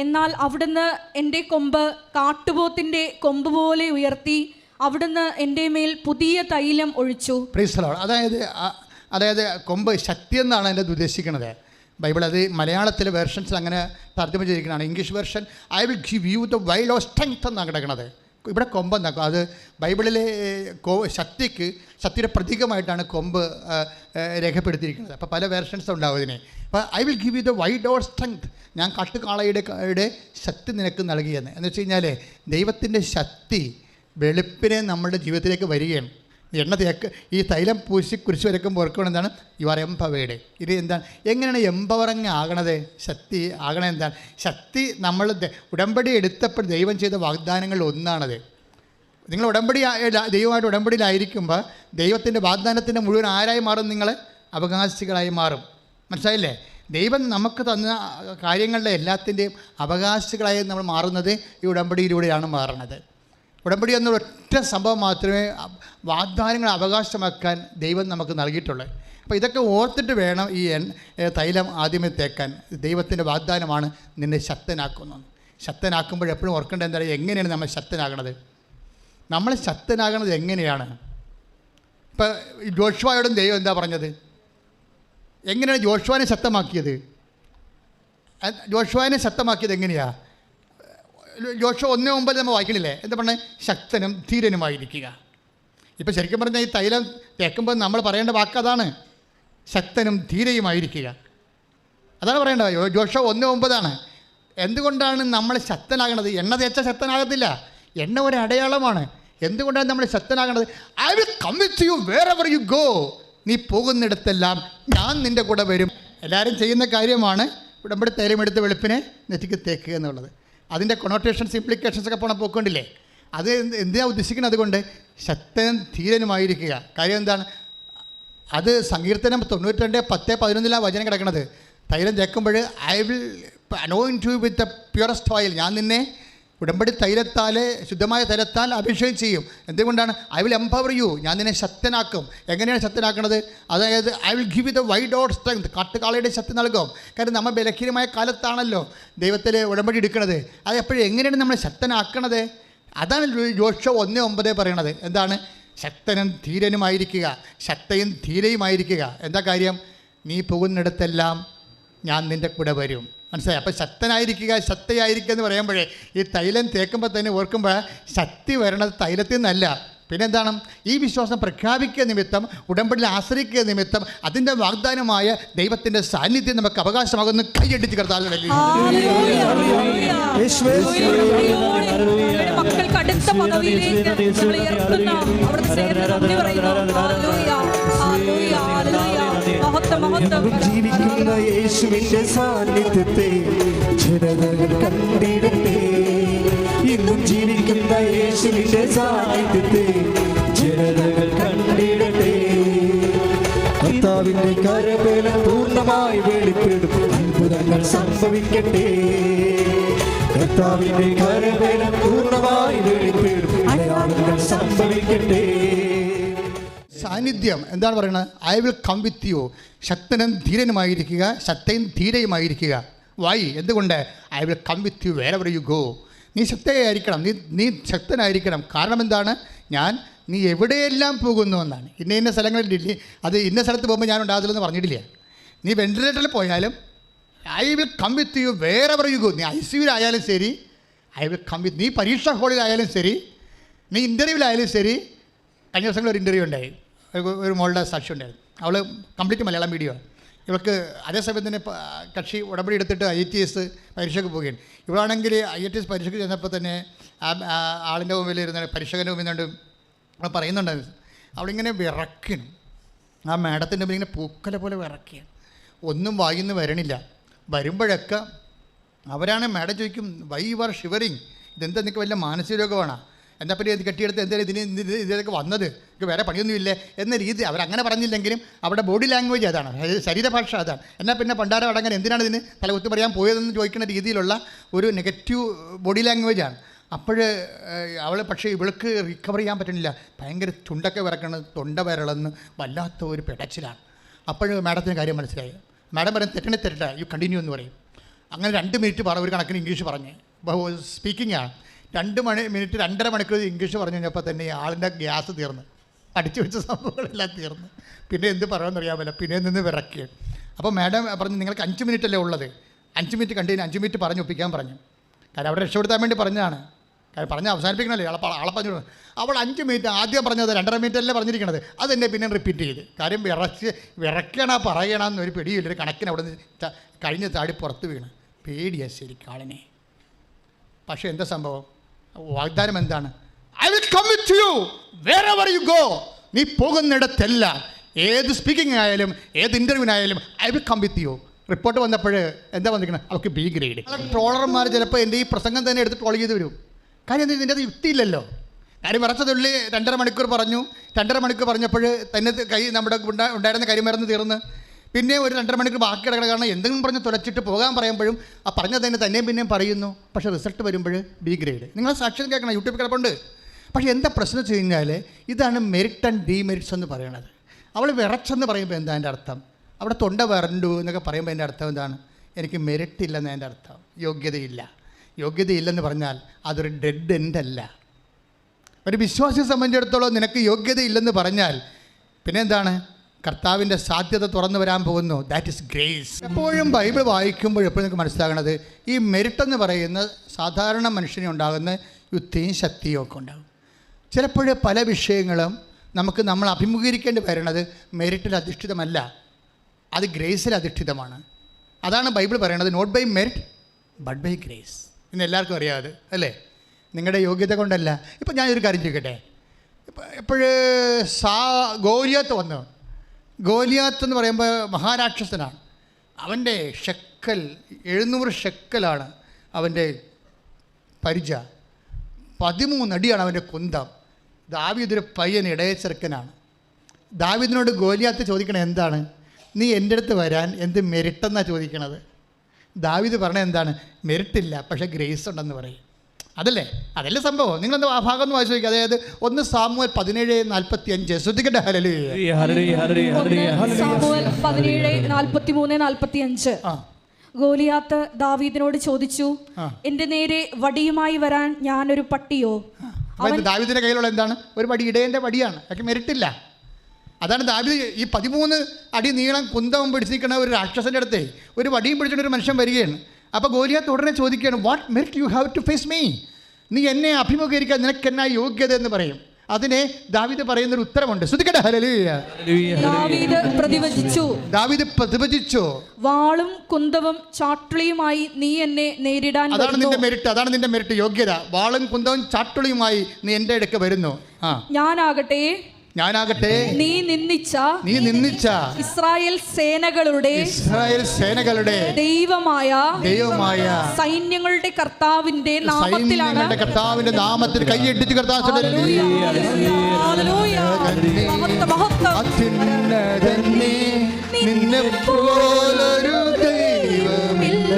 എന്നാൽ അവിടുന്ന് എൻ്റെ കൊമ്പ് കാട്ടുപോത്തിന്റെ കൊമ്പ് പോലെ ഉയർത്തി, അവിടുന്ന് എൻ്റെ മേൽ പുതിയ തൈലം ഒഴിച്ചു. Praise the Lord. അതായത് കൊമ്പ് ശക്തി എന്നാണ് അതിൻ്റെ ഉദ്ദേശിക്കുന്നത്. ബൈബിൾ അത് മലയാളത്തിലെ വേർഷൻസിൽ അങ്ങനെ തർജ്ജമ ചെയ്തിരിക്കുന്നതാണ്. English version I will give you the wild of strength എന്നാണ് കിടക്കുന്നത്. ഇവിടെ കൊമ്പ് എന്നാക്കും. അത് ബൈബിളിലെ ശക്തിയുടെ പ്രതീകമായിട്ടാണ് കൊമ്പ് രേഖപ്പെടുത്തിയിരിക്കുന്നത്. അപ്പോൾ പല വേർഷൻസ് ഉണ്ടാവും ഇതിനെ. അപ്പോൾ I will give you the wild or strength, ഞാൻ കാട്ടുകാളയുടെ ശക്തി നിനക്ക് നൽകിയെന്ന്. എന്ന് വെച്ച് കഴിഞ്ഞാൽ ദൈവത്തിൻ്റെ ശക്തി വെളുപ്പിനെ നമ്മുടെ ജീവിതത്തിലേക്ക് വരികയാണ്. എണ്ണ ഈ തൈലം പൂശി കുരിശ് വരയ്ക്കുമ്പോൾ ഓർക്കണം എന്താണ്? You are empowered. ഇത് എന്താണ്? എങ്ങനെയാണ് എംപവറിങ് ആകണത്? ശക്തി ആകണത് എന്താണ്? ശക്തി നമ്മൾ ഉടമ്പടി എടുത്തപ്പോൾ ദൈവം ചെയ്ത വാഗ്ദാനങ്ങളിൽ ഒന്നാണത്. നിങ്ങൾ ദൈവമായിട്ട് ഉടമ്പടിയിലായിരിക്കുമ്പോൾ ദൈവത്തിൻ്റെ വാഗ്ദാനത്തിൻ്റെ മുഴുവൻ ആരായി മാറും? നിങ്ങൾ അവകാശികളായി മാറും. മനസ്സിലായില്ലേ? ദൈവം നമുക്ക് തന്ന കാര്യങ്ങളുടെ എല്ലാത്തിൻ്റെയും അവകാശികളായി നമ്മൾ മാറുന്നത് ഈ ഉടമ്പടിയിലൂടെയാണ് മാറുന്നത്. ഉടമ്പടി എന്നൊരു ഒറ്റ സംഭവം മാത്രമേ വാഗ്ദാനങ്ങൾ അവകാശമാക്കാൻ ദൈവം നമുക്ക് നൽകിയിട്ടുള്ളത്. അപ്പോൾ ഇതൊക്കെ ഓർത്തിട്ട് വേണം ഈ തൈലം ആദ്യമേ തേക്കാൻ. ദൈവത്തിൻ്റെ വാഗ്ദാനമാണ് നിന്നെ ശക്തനാക്കുന്നത്. ശക്തനാക്കുമ്പോൾ എപ്പോഴും ഓർക്കേണ്ടത് എന്താ? എങ്ങനെയാണ് നമ്മൾ ശക്തനാകണത്? നമ്മൾ ശക്തനാകണത് എങ്ങനെയാണ്? ഇപ്പോൾ ജോഷുവയോടും ദൈവം എന്താ പറഞ്ഞത്? എങ്ങനെയാണ് ജോഷുവനെ ശക്തമാക്കിയത്? ജോഷുവനെ ശക്തമാക്കിയത് എങ്ങനെയാണ്? ജോഷുവ 1:9 നമ്മൾ വായിക്കണില്ലേ? എന്താ പറഞ്ഞത്? ശക്തനും ധീരനുമായിരിക്കുക. ഇപ്പം ശരിക്കും പറഞ്ഞാൽ ഈ തൈലം തേക്കുമ്പോൾ നമ്മൾ പറയേണ്ട വാക്ക് അതാണ്, ശക്തനും ധീരയുമായിരിക്കുക. അതാണ് പറയേണ്ടത്. ജോഷുവ 1:9. എന്തുകൊണ്ടാണ് നമ്മൾ ശക്തനാകണത്? എണ്ണ തേച്ചാൽ ശക്തനാകത്തില്ല. എണ്ണ ഒരു അടയാളമാണ്. എന്തുകൊണ്ടാണ് നമ്മൾ ശക്തനാകണത്? I will come with you wherever you go. നീ പോകുന്നിടത്തെല്ലാം ഞാൻ നിൻ്റെ കൂടെ വരും. എല്ലാവരും ചെയ്യുന്ന കാര്യമാണ് ഉടമ്പടി തൈലമെടുത്ത് വെളുപ്പിനെ നെറ്റിക്ക് തേക്കുക എന്നുള്ളത്. അതിൻ്റെ കൊണോട്ടേഷൻസ് ഇംപ്ലിക്കേഷൻസ് ഒക്കെ പോകണം പോയിക്കൊണ്ടില്ലേ? അത് എന്തിനാണ് ഉദ്ദേശിക്കുന്നത്? അതുകൊണ്ട് ശക്തനും ധീരനുമായിരിക്കുക. കാര്യം എന്താണ്? അത് സങ്കീർത്തനം 92:10-11 വചനം കിടക്കുന്നത്. തൈലം തേക്കുമ്പോൾ I will anoint you with the purest oil. ഞാൻ നിന്നെ ഉടമ്പടി തൈലത്താൽ, ശുദ്ധമായ തൈലത്താൽ അഭിഷേകം ചെയ്യും. എന്തുകൊണ്ടാണ്? I will empower you. ഞാൻ നിന്നെ ശക്തനാക്കും. എങ്ങനെയാണ് ശക്തനാക്കുന്നത്? അതായത് I will give you the wild or strength. കാട്ടുകാളയുടെ ശക്തി നൽകും. കാരണം നമ്മൾ ബലഹീനമായ കാലത്താണല്ലോ ദൈവത്തിൽ ഉടമ്പടി എടുക്കുന്നത്. അത് എപ്പോഴും എങ്ങനെയാണ് നമ്മൾ ശക്തനാക്കണത്? അതാണ് ജോഷുവ 1:9 പറയണത്. എന്താണ്? ശക്തനും ധീരനുമായിരിക്കുക. ശക്തയും ധീരയുമായിരിക്കുക. എന്താ കാര്യം? നീ പോകുന്നിടത്തെല്ലാം ഞാൻ നിൻ്റെ കൂടെ വരും. മനസ്സിലായി? അപ്പോൾ ശക്തനായിരിക്കുക, ശക്തിയായിരിക്കുക എന്ന് പറയുമ്പോഴേ ഈ തൈലം തേക്കുമ്പോൾ തന്നെ ഓർക്കുമ്പോൾ ശക്തി വരണത് തൈലത്തിൽ നിന്നല്ല. പിന്നെന്താണ്? ഈ വിശ്വാസം പ്രഖ്യാപിക്കുക നിമിത്തം, ഉടമ്പടിയിൽ ആശ്രയിക്കുക നിമിത്തം അതിൻ്റെ വാഗ്ദാനമായ ദൈവത്തിൻ്റെ സാന്നിധ്യം നമുക്ക് അവകാശമാകുന്ന കൈയടിച്ച് കർത്താവ്. മക്കൾക്ക് അടുത്ത പദവിയിലേക്ക് ഉയർത്തുന്ന അവിടുത്തെ സ്നേഹത്തിന് ജീവിക്കുന്ന യേശുവിന്റെ സാന്നിധ്യത്തെ ജനതകൾ കണ്ടിടട്ടെ. ഇന്നും ജീവിക്കുന്ന യേശുവിന്റെ സാന്നിധ്യത്തെ ജനതകൾ കണ്ടിടട്ടെ. കർത്താവിന്റെ കരബലം പൂർണ്ണമായി വെളിപ്പെടും. അത്ഭുതങ്ങൾ സംഭവിക്കട്ടെ. കർത്താവിന്റെ കരബലം പൂർണ്ണമായി വെളിപ്പെടും. അടയാളങ്ങൾ സംഭവിക്കട്ടെ. സാന്നിധ്യം എന്താണ് പറയുന്നത്? I will come with you. ശക്തനും ധീരനുമായിരിക്കുക. ശക്തയും ധീരയുമായിരിക്കുക. വൈ? എന്തുകൊണ്ട്? I will come with you wherever you go. നീ ശക്തയായിരിക്കണം. നീ ശക്തനായിരിക്കണം. കാരണം എന്താണ്? നീ എവിടെയെല്ലാം പോകുന്നു എന്നാണ്. ഇന്ന സ്ഥലങ്ങളിലില്ലേ, അത് ഇന്ന സ്ഥലത്ത് പോകുമ്പോൾ ഞാൻ ഉണ്ടാകത്തില്ലെന്ന് പറഞ്ഞിട്ടില്ല. നീ വെന്റിലേറ്ററിൽ പോയാലും I will come with you wherever you go. നീ ICUവിലായാലും ശരി, ഐ വിൽ കം വിത്ത്. നീ പരീക്ഷാ ഹാളിലായാലും ശരി, നീ ഇൻ്റർവ്യൂവിലായാലും ശരി. കഴിഞ്ഞ ദിവസങ്ങളിൽ ഒരു ഇൻ്റർവ്യൂ ഉണ്ടായി. ഒരു മോളുടെ സാക്ഷി ഉണ്ടായിരുന്നു. അവൾ കംപ്ലീറ്റ് മലയാളം മീഡിയം. ഇവൾക്ക് അതേസമയം തന്നെ കക്ഷി ഉടമ്പടി എടുത്തിട്ട് IATS പരീക്ഷയ്ക്ക് പോവുകയാണ്. ഇവളാണെങ്കിൽ IATS പരീക്ഷയ്ക്ക് ചെന്നപ്പോൾ തന്നെ ആളിൻ്റെ മുമ്പിൽ ഇരുന്ന പരീക്ഷകൻ്റെ മുമ്പിൽ നിന്നുകൊണ്ട് അവൾ പറയുന്നുണ്ടായിരുന്നു. അവളിങ്ങനെ വിറക്കണം. ആ മാഡത്തിൻ്റെ മുമ്പിൽ ഇങ്ങനെ പൂക്കല പോലെ വിറക്കുകയാണ്. ഒന്നും വായിന്ന് വരണില്ല. വരുമ്പോഴൊക്കെ അവരാണ് മാഡം ചോദിക്കും, വൈ യു ആർ ഷിവറിങ്? ഇതെന്താ നിങ്ങൾക്ക് വല്ല മാനസിക രോഗമാണ്? എന്താ പറ്റി ഇത് കെട്ടിയെടുത്ത് എന്തായാലും ഇതിലേക്ക് വന്നത്? ഇത് വേറെ പണിയൊന്നുമില്ലേ എന്ന രീതി അവരങ്ങനെ പറഞ്ഞില്ലെങ്കിലും അവിടെ ബോഡി ലാംഗ്വേജ് അതാണ്, ശരീരഭാഷ അതാണ്. എന്നാൽ പിന്നെ പണ്ടാരം അടങ്ങാൻ എന്തിനാണ് ഇതിന് തലകുത്തി പറയാൻ പോയതെന്ന് ചോദിക്കുന്ന രീതിയിലുള്ള ഒരു നെഗറ്റീവ് ബോഡി ലാംഗ്വേജാണ്. അപ്പോൾ അവൾ പക്ഷേ ഇവൾക്ക് റിക്കവർ ചെയ്യാൻ പറ്റുന്നില്ല. ഭയങ്കര ചുണ്ടൊക്കെ വിറക്കണം, തൊണ്ട വിരളെന്ന് വല്ലാത്ത ഒരു പിടച്ചിലാണ്. അപ്പോൾ മാഡത്തിന് കാര്യം മനസ്സിലായി. മാഡം പറയും തെറ്റട്ടെ, യു കണ്ടിന്യൂ എന്ന് പറയും. അങ്ങനെ 2 മിനിറ്റ് ഒരു കണക്കിന് ഇംഗ്ലീഷ് പറഞ്ഞ് സ്പീക്കിങ്ങാണ്. 2 മിനിറ്റ് 2.5 മണിക്കൂർ ഇംഗ്ലീഷ് പറഞ്ഞു കഴിഞ്ഞപ്പോൾ തന്നെ ആളിൻ്റെ ഗ്യാസ് തീർന്ന്, അടിച്ചു വെച്ച സംഭവങ്ങളെല്ലാം തീർന്ന്. പിന്നെ എന്ത് പറയുമെന്ന് അറിയാമല്ലോ, പിന്നെ നിന്ന് വിറക്കി. അപ്പോൾ മാഡം പറഞ്ഞു നിങ്ങൾക്ക് 5 മിനിറ്റല്ലേ ഉള്ളത്, 5 മിനിറ്റ് കണ്ടിന്യൂ, 5 മിനിറ്റ് പറഞ്ഞ് ഒപ്പിക്കാൻ പറഞ്ഞു. കാരണം അവിടെ രക്ഷപ്പെടുത്താൻ വേണ്ടി പറഞ്ഞതാണ്. കാര്യം പറഞ്ഞ് അവസാനിപ്പിക്കണല്ലേ, ആളെ പറഞ്ഞു. അവൾ 5 മിനിറ്റ് ആദ്യം പറഞ്ഞത് 2.5 മിനിറ്റല്ലേ പറഞ്ഞിരിക്കണത്, അതെന്നെ പിന്നെ റിപ്പീറ്റ് ചെയ്ത്. കാര്യം വിറയ്ക്കണ പറയണമെന്നൊരു പിടിയില്ല, ഒരു കണക്കിന് അവിടെ നിന്ന് കഴിഞ്ഞ് താടി പുറത്ത് വീണ്. പേടിയാ ശരിക്കും ആളിനെ. പക്ഷേ എന്താ സംഭവം, വാഗ്ദാനം എന്താണ്? I will come with you wherever you go. നീ പോകുന്നിടത്തെല്ലാം, ഏത് സ്പീക്കിംഗ് ആയാലും ഏത് ഇൻ്റർവ്യൂവിനായാലും I will come with you. Report വന്നപ്പോൾ എന്താ വന്നിരിക്കുന്നത്, അവർക്ക് B ഗ്രേഡ്. ട്രോളർമാർ ചിലപ്പോൾ എൻ്റെ ഈ പ്രസംഗം തന്നെ എടുത്ത് ട്രോൾ ചെയ്ത് വരും. കാര്യം എന്താ, ഇതിൻ്റെ അത് യുക്തിയില്ലല്ലോ. കാര്യം വിറച്ചതുള്ളി 2.5 മണിക്കൂർ പറഞ്ഞു. 2.5 മണിക്കൂർ പറഞ്ഞപ്പോൾ തന്നെ നമ്മുടെ ഉണ്ടായിരുന്ന കരിമരുന്ന് തീർന്ന്. പിന്നെ ഒരു 2.5 മണിക്കൂർ ബാക്കി കിടക്കണം. കാരണം എന്തെങ്കിലും പറഞ്ഞ് തുലച്ചിട്ട് പോകാൻ പറയുമ്പോഴും ആ പറഞ്ഞത് തന്നെ തന്നെയും പിന്നെയും പറയുന്നു. പക്ഷേ റിസൾട്ട് വരുമ്പോൾ B ഗ്രേഡ്. നിങ്ങൾ സാക്ഷ്യം കേൾക്കണം, യൂട്യൂബിൽ കിടപ്പുണ്ട്. പക്ഷേ എന്താ പ്രശ്നം വെച്ച് കഴിഞ്ഞാൽ ഇതാണ് മെറിറ്റ് ആൻഡ് ഡീമെറിറ്റ്സ് എന്ന് പറയുന്നത്. അവൾ വിറച്ചെന്ന് പറയുമ്പോൾ എന്താ എൻ്റെ അർത്ഥം, അവിടെ തൊണ്ട വരണ്ടു എന്നൊക്കെ പറയുമ്പോൾ എൻ്റെ അർത്ഥം എന്താണ്, എനിക്ക് മെറിറ്റ് ഇല്ലെന്ന് എൻ്റെ അർത്ഥം, യോഗ്യതയില്ല. യോഗ്യതയില്ലെന്ന് പറഞ്ഞാൽ അതൊരു ഡെഡ് എൻഡ് അല്ല. ഒരു വിശ്വാസിയെ സംബന്ധിച്ചിടത്തോളം നിനക്ക് യോഗ്യതയില്ലെന്ന് പറഞ്ഞാൽ പിന്നെ എന്താണ്, കർത്താവിൻ്റെ സാധ്യത തുറന്നു വരാൻ പോകുന്നു. That is grace. എപ്പോഴും ബൈബിൾ വായിക്കുമ്പോൾ എപ്പോഴും നിങ്ങൾക്ക് മനസ്സിലാകണത് ഈ മെറിറ്റ് എന്ന് പറയുന്ന സാധാരണ മനുഷ്യനെ ഉണ്ടാകുന്ന യുക്തിയും ശക്തിയും ഒക്കെ ഉണ്ടാകും. ചിലപ്പോൾ പല വിഷയങ്ങളും നമ്മൾ അഭിമുഖീകരിക്കേണ്ടി വരുന്നത് മെറിറ്റിൽ അധിഷ്ഠിതമല്ല, അത് ഗ്രേസിൽ അധിഷ്ഠിതമാണ്. അതാണ് ബൈബിൾ പറയണത്, not by merit but by grace. ഇന്ന് എല്ലാവർക്കും അറിയാതെ അല്ലേ, നിങ്ങളുടെ യോഗ്യത കൊണ്ടല്ല. ഇപ്പം ഞാനൊരു കാര്യം ചോദിക്കട്ടെ, എപ്പോഴ് ഗോലിയാത്ത് വന്നു. ഗോലിയാത്ത് എന്ന് പറയുമ്പോൾ മഹാരാക്ഷസനാണ്. അവൻ്റെ ഷെക്കൽ 700 ഷെക്കലാണ് അവൻ്റെ പരിച, 13 അടിയാണ് അവൻ്റെ കുന്തം. ദാവീദൊരു പയ്യൻ ഇടയ ചെറുക്കനാണ്. ദാവീദിനോട് ഗോലിയാത്ത് ചോദിക്കണത് എന്താണ്, നീ എൻ്റെ അടുത്ത് വരാൻ എന്ത് മെറിട്ടെന്നാണ് ചോദിക്കണത്. ദാവീദ് പറഞ്ഞത് എന്താണ്, മെറിറ്റില്ല പക്ഷേ ഗ്രേസ് ഉണ്ടെന്ന് പറയും. അതല്ലേ സംഭവം. നിങ്ങളെന്താ ആ ഭാഗം ഒന്ന് വായിച്ചു നോക്കുക. അതായത് 1 സാമുവേൽ 17:45. ശ്രദ്ധിക്കട്ടെ. ഹല്ലേലൂയ. 1 സാമുവേൽ 17:43-45. ഗോലിയാത്ത് ദാവീദിനോട് ചോദിച്ചു, എന്റെ നേരെ വടിയുമായി വരാൻ ഞാനൊരു പട്ടിയോ? ദാവീദിന്റെ കയ്യിലുള്ള എന്താണ്, ഒരു വടി, ഇടയൻ്റെ വടിയാണ്. അതൊക്കെ മെറിറ്റില്ല. അതാണ് ദാവീദ് ഈ 13 അടി നീളം കുന്തവും പിടിച്ചിരിക്കുന്ന ഒരു രാക്ഷസൻ്റെ അടുത്ത് ഒരു വടിയും പിടിച്ചിട്ട് ഒരു മനുഷ്യൻ വരികയാണ്. അപ്പോൾ ഗോലിയാത്ത് ഉടനെ ചോദിക്കുകയാണ്, what merit you have to face me? നീ എന്നെ അഭിമുഖീകരിക്കാൻ നിനക്ക് എന്നാ യോഗ്യത എന്ന് പറയും. അതിനെ ദാവീദ് പറയുന്നൊരു ഉത്തരമുണ്ട്. ശ്രദ്ധിക്കട്ടെ. ഹല്ലേലൂയ. ദാവീദ് പ്രതിവചിച്ചു, വാളും കുന്തവും ചാട്ടുളിയുമായി നീ എന്നെ നേരിടാൻ. അതാണ് നിന്റെ മെറിറ്റ്, അതാണ് നിന്റെ മെറിറ്റ്, യോഗ്യത. വാളും കുന്തവും ചാട്ടുളിയുമായി നീ എൻ്റെ അടുക്ക് വരുന്നു. ഞാനാകട്ടെ നീ നിന്ദിച്ച ഇസ്രായേൽ സേനകളുടെ ദൈവമായ സൈന്യങ്ങളുടെ കർത്താവിന്റെ നാമത്തിൽ കൈയിട്ടിട്ട് നിന്നെപ്പോലൊരു ദൈവമില്ല,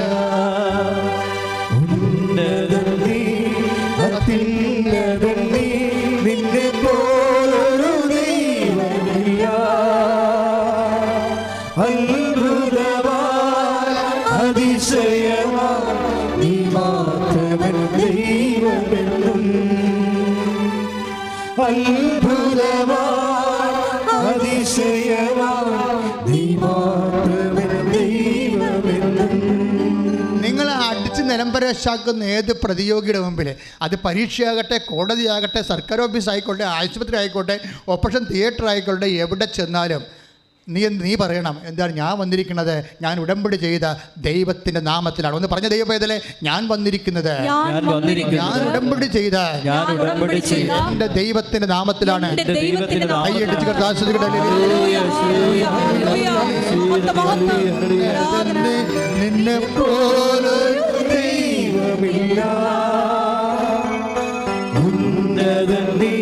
നിങ്ങൾ അടിച്ച് നിലംപരശാക്കുന്ന ഏത് പ്രതിയോഗിയുടെ മുമ്പിൽ, അത് പരീക്ഷയാകട്ടെ, കോടതിയാകട്ടെ, സർക്കാർ ഓഫീസ് ആയിക്കോട്ടെ, ആശുപത്രി ആയിക്കോട്ടെ, ഓപ്പറേഷൻ തിയേറ്റർ ആയിക്കോട്ടെ, എവിടെ ചെന്നാലും നീ പറയണം എന്താണ്, ഞാൻ വന്നിരിക്കുന്നത് ഞാൻ ഉടമ്പടി ചെയ്ത ദൈവത്തിന്റെ നാമത്തിലാണ്. ഒന്ന് പറഞ്ഞ ദൈവവേദലെ, ഞാൻ വന്നിരിക്കുന്നത് ഞാൻ ഉടമ്പടി ചെയ്ത എന്റെ ദൈവത്തിന്റെ നാമത്തിലാണ്. നിന്നെ പോലൊരു ദൈവമില്ല, ഉന്നതനീ